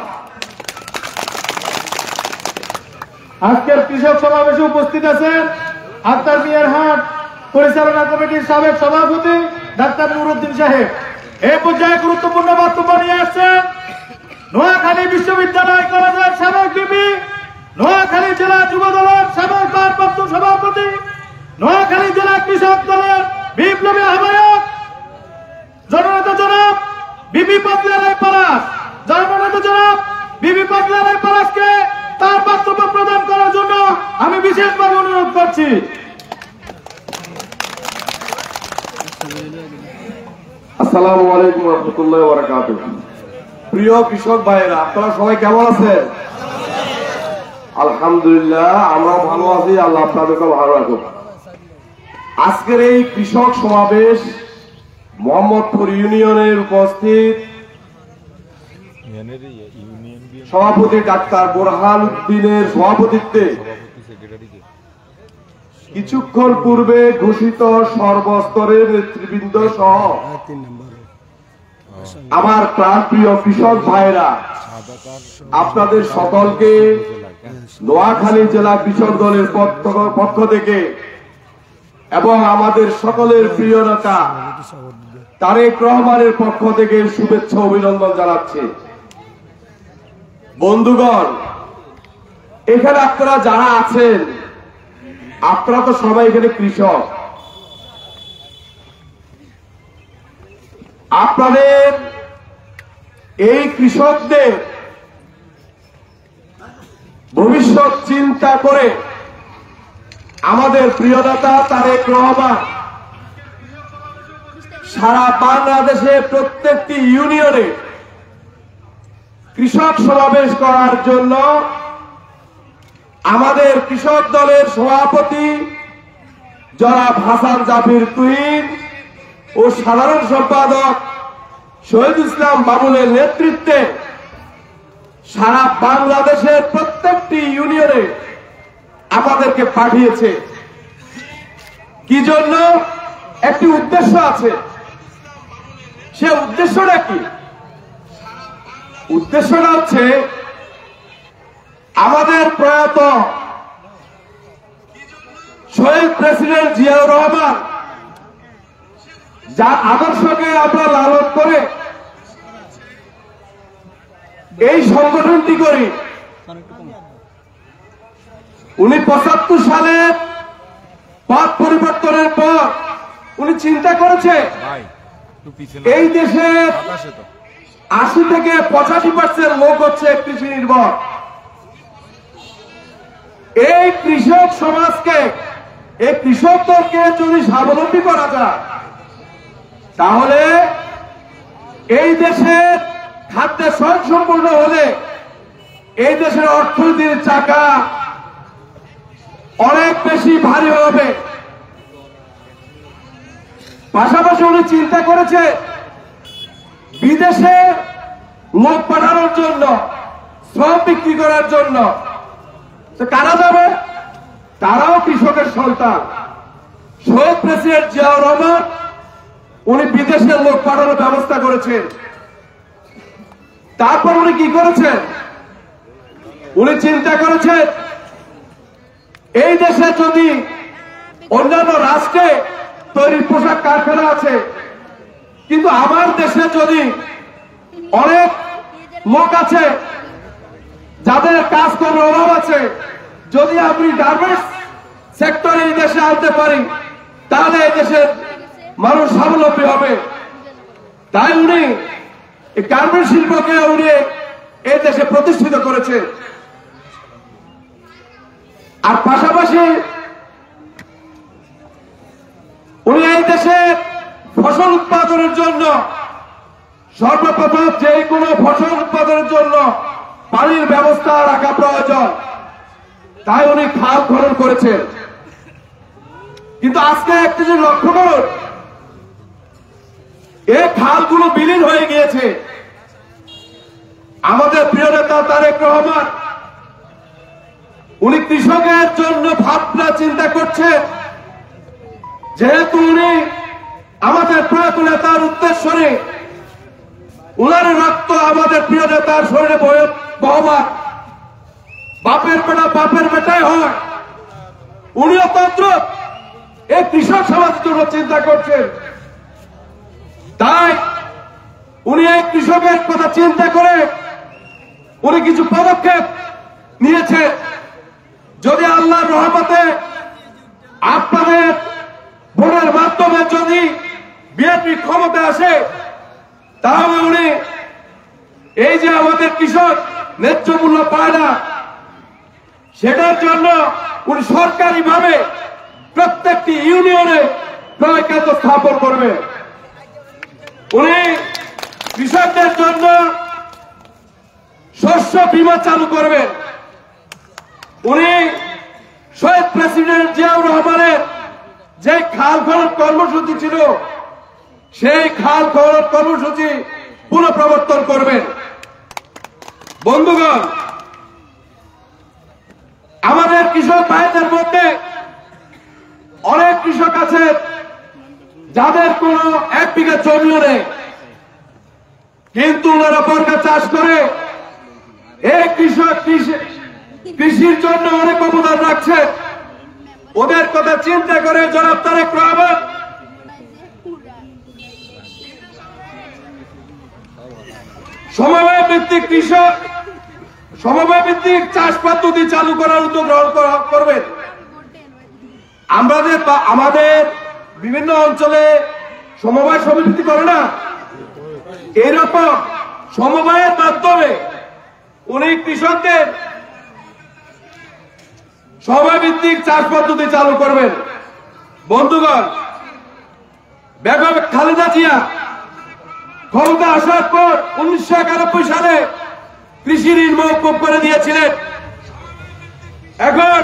আজকের কৃষক সমাবেশে উপস্থিত আছেন আক্তার মিয়ার হাট পরিচালনা কমিটির সাবেক সভাপতি ডাক্তার নুরুদ্দিন সাহেব। এই পর্যায়ে গুরুত্বপূর্ণ বক্তব্য নিয়ে আসছেন নোয়াখালী বিশ্ববিদ্যালয় কলেজের সাবেক ভিপি, নোয়াখালী জেলা যুব দলের সাবেক ভারপ্রাপ্ত সভাপতি, নোয়াখালী জেলা কৃষক দলের বিপ্লবী আহ্বায়ক জননেতা জনাব বিবি ফজলে আলাই পলাশ, পলাশকে তার বক্তব্য প্রদান করার জন্য আমি বিশেষভাবে অনুরোধ করছি। আসসালামু আলাইকুম রহমতুল্লাহ ওয়া বারাকাতুহু। প্রিয় কৃষক ভাইয়েরা, আপনারা সবাই কেমন আছেন? আলহামদুলিল্লাহ, আমরা ভালো আছি, আল্লাহ আপনাদেরকে ভালো রাখুক। আজকের এই কৃষক সমাবেশ মোহাম্মদপুর ইউনিয়নের উপস্থিত সভাপতি ডাক্তার বোরহান উদ্দিনের সভাপতিত্বে কিছুক্ষণ পূর্বে ঘোষিত সর্বস্তরের নেতৃবৃন্দ সহ আমার প্রাণপ্রিয় কৃষক ভাইরা, আপনাদের সকলকে নোয়াখালী জেলা কৃষক দলের পক্ষ থেকে এবং আমাদের সকলের প্রিয় নেতা তারেক রহমানের পক্ষ থেকে শুভেচ্ছা অভিনন্দন জানাচ্ছে। বন্ধুগণ, এখানে আপনারা যারা আছেন, আপনারা তো সবাই এখানে কৃষক। আপনাদের এই কৃষকদের ভবিষ্যৎ চিন্তা করে আমাদের প্রিয় নেতা তারেক রহমান সারা বাংলাদেশে প্রত্যেকটি ইউনিয়নে কৃষক সমাবেশ করার জন্য আমাদের কৃষক দলের সভাপতি জনাব হাসান জাফির তুহিন ও সাধারণ সম্পাদক শহীদ ইসলাম বাবুলের নেতৃত্বে সারা বাংলাদেশের প্রত্যেকটি ইউনিয়নে আমাদেরকে পাঠিয়েছে। কি জন্য? একটি উদ্দেশ্য আছে। সে উদ্দেশ্যটা কি? উদ্দেশ্যটা হচ্ছে আমাদের প্রয়াত শহীদ প্রেসিডেন্ট জিয়াউর রহমান যার আদর্শকে আমরা লালন করে এই সংগঠনটি করি। উনি ৭৫ সালে পথ পরিবর্তনের পর উনি চিন্তা করেছে এই দেশের ৮০ থেকে ৮৫% লোক হচ্ছে কৃষি নির্ভর। এই কৃষক সমাজকে, এই কৃষকদেরকে যদি স্বাবলম্বী করা যায়, তাহলে এই দেশের খাদ্যে স্বয়ংসম্পূর্ণ হলে এই দেশের অর্থনীতির চাকা অনেক বেশি ভারী হবে। পাশাপাশি উনি চিন্তা করেছে বিদেশে লোক পাঠানোর জন্য, শ্রম বিক্রি করার জন্য। কারা যাবে? তারাও কৃষকের সন্তান। শহীদ প্রেসিডেন্ট জিয়াউর রহমান উনি বিদেশের লোক পাঠানোর ব্যবস্থা করেছেন। তারপর উনি কি করেছেন? উনি চিন্তা করেছেন এই দেশে যদি অন্যান্য রাষ্ট্রে তৈরি পোশাক কারখানা আছে, কিন্তু আমার দেশে যদি অনেক লোক আছে যাদের কাজকর্মের অভাব আছে, যদি আপনি গার্মেন্টস সেক্টর এই দেশে আনতে পারি, তাহলে এই দেশের মানুষ স্বাবলম্বী হবে। তাই উনি এই গার্মেন্ট শিল্পকে উনি এই দেশে প্রতিষ্ঠিত করেছে। আর পাশাপাশি উনি এই দেশে ফসল উৎপাদনের জন্য সর্বপ্রথম যে কোনো ফসল উৎপাদনের জন্য পানির ব্যবস্থা রাখা প্রয়োজন, তাই উনি খাল খনন করেছেন। কিন্তু আজকে একটি যে লক্ষ্য করুন, এই খালগুলো বিলীন হয়ে গিয়েছে। আমাদের প্রিয় নেতা তারেক রহমান উনি কৃষকের জন্য ভাবনা চিন্তা করছেন। যেহেতু উনি আমাদের প্রিয় নেতার উদ্দেশ্যে, উনার রক্ত আমাদের প্রিয় নেতার শরীরে বহমান, বাপের বেটা বাপের বেটাই হয়। উনিও তন্ত্র এই কৃষক সমাজের জন্য চিন্তা করছেন। তাই উনি এই কৃষকের কথা চিন্তা করে উনি কিছু পদক্ষেপ নিয়েছে। যদি আল্লাহর রহমতে আপনাদের ভোটের মাধ্যমে যদি বিএনপি ক্ষমতা আসে, তাহলে উনি এই যে আমাদের কৃষক ন্যায্য মূল্য পায় না, সেটার জন্য উনি সরকারিভাবে প্রত্যেকটি ইউনিয়নে ক্রয় কেন্দ্র স্থাপন করবেন। উনি কৃষকদের জন্য শস্য বীমা চালু করবেন। উনি শহীদ প্রেসিডেন্ট জিয়াউর রহমানের যে খাল খনন কর্মসূচি ছিল সেই খাল খনন কর্মসূচি পুনঃপ্রবর্তন করবেন। বন্ধুগণ, আমাদের কৃষক ভাইদের মধ্যে অনেক কৃষক আছে যাদের কোনো 1 বিঘা জমিও নেই, কিন্তু ওনারা বর্গা চাষ করে এই কৃষক কৃষির জন্য অনেক অবদান রাখছে। ওদের কথা চিন্তা করে জনাব তারেক রহমান সমবায় ভিত্তিক কৃষক সমবায় ভিত্তিক চাষ পদ্ধতি চালু করার উদ্যোগ গ্রহণ করবেন। আমাদের বিভিন্ন অঞ্চলে সমবায় সমিতি করে না, এরকম সমবায়ের মাধ্যমে উনি কৃষকদের সমবায় ভিত্তিক চাষ পদ্ধতি চালু করবেন। বন্ধুগণ, বেগম খালেদা জিয়া ক্ষমতা আসার পর 1991 সালে কৃষি ঋণ মওকুফ করে দিয়েছিলেন। এখন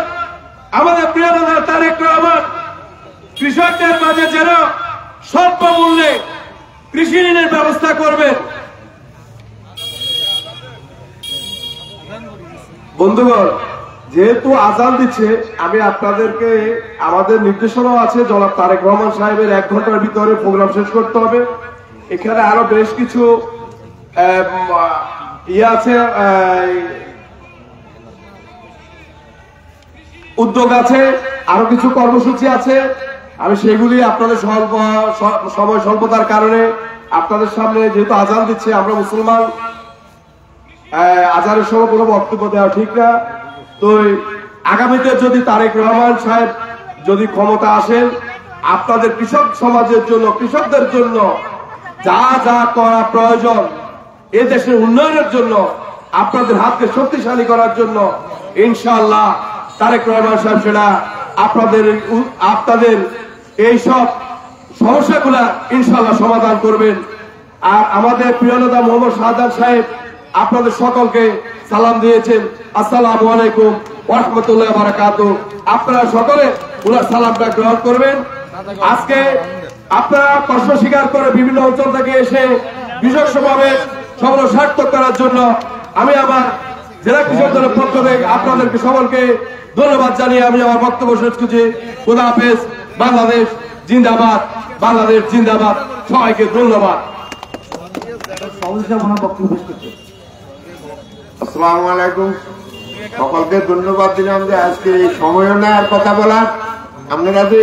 আমাদের প্রিয় নেতা তারেক রহমান কৃষকদের মাঝে যেন স্বল্প মূল্যে কৃষি ঋণের ব্যবস্থা করবেন। বন্ধুগণ, যেহেতু আজান দিচ্ছে, আমি আপনাদেরকে আমাদের নির্দেশনাও আছে জনাব তারেক রহমান সাহেবের 1 ঘন্টার ভিতরে প্রোগ্রাম শেষ করতে হবে। এখানে আরো বেশ কিছু আছে, উদ্যোগ আছে, আরো কিছু কর্মসূচি আছে। আমি সেগুলি আপনাদের সময় স্বল্পতার কারণে আপনাদের সামনে, যেহেতু আজান দিচ্ছে, আমরা মুসলমান, আজানের সময় কোনো বক্তব্য দেওয়া ঠিক না। তো আগামীতে যদি তারেক রহমান সাহেব যদি ক্ষমতা আসেন, আপনাদের কৃষক সমাজের জন্য, কৃষকদের জন্য যা যা করা প্রয়োজন, এ দেশের উন্নয়নের জন্য, আপনাদের হাতকে শক্তিশালী করার জন্য ইনশাআল্লাহ তারেক রহমান সাহেব সেটা আপনাদের এইসব সমস্যাগুলা ইনশাআল্লাহ সমাধান করবেন। আর আমাদের প্রিয় নেতা মোহাম্মদ শাহজাহান সাহেব আপনাদের সকলকে সালাম দিয়েছেন, আসসালামু আলাইকুম ওয়া রাহমাতুল্লাহি ওয়া বারাকাতুহু। আপনারা সকলে ওনার সালামটা গ্রহণ করবেন। আজকে আপনারা কষ্ট স্বীকার করে বিভিন্ন অঞ্চল থেকে এসে কৃষক সমাবেশ সফল সার্থক করার জন্য আমি আমার জেলা কৃষক দলের পক্ষ থেকে আপনাদেরকে সকলকে ধন্যবাদ জানিয়ে আমি আমার বক্তব্য শেষ করছি। খোদা হাফেজ। বাংলাদেশ জিন্দাবাদ, বাংলাদেশ জিন্দাবাদ। সবাইকে ধন্যবাদ। আসসালামু আলাইকুম। সকলকে ধন্যবাদ দিলাম যে আজকে এই সময় নেওয়ার কথা বলার। আপনারা যে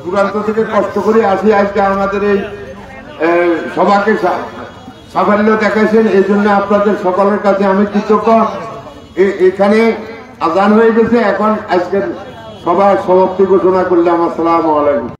দূরান্ত থেকে কষ্ট করে আসি আজকে আমাদের এই সভাকে সাফল্য দেখাচ্ছেন, এই জন্য আপনাদের সকলের কাছে আমি কৃতজ্ঞ। এখানে আজান হয়ে গেছে, এখন আজকের সভার সমাপ্তি ঘোষণা করলাম। আসসালামু আলাইকুম।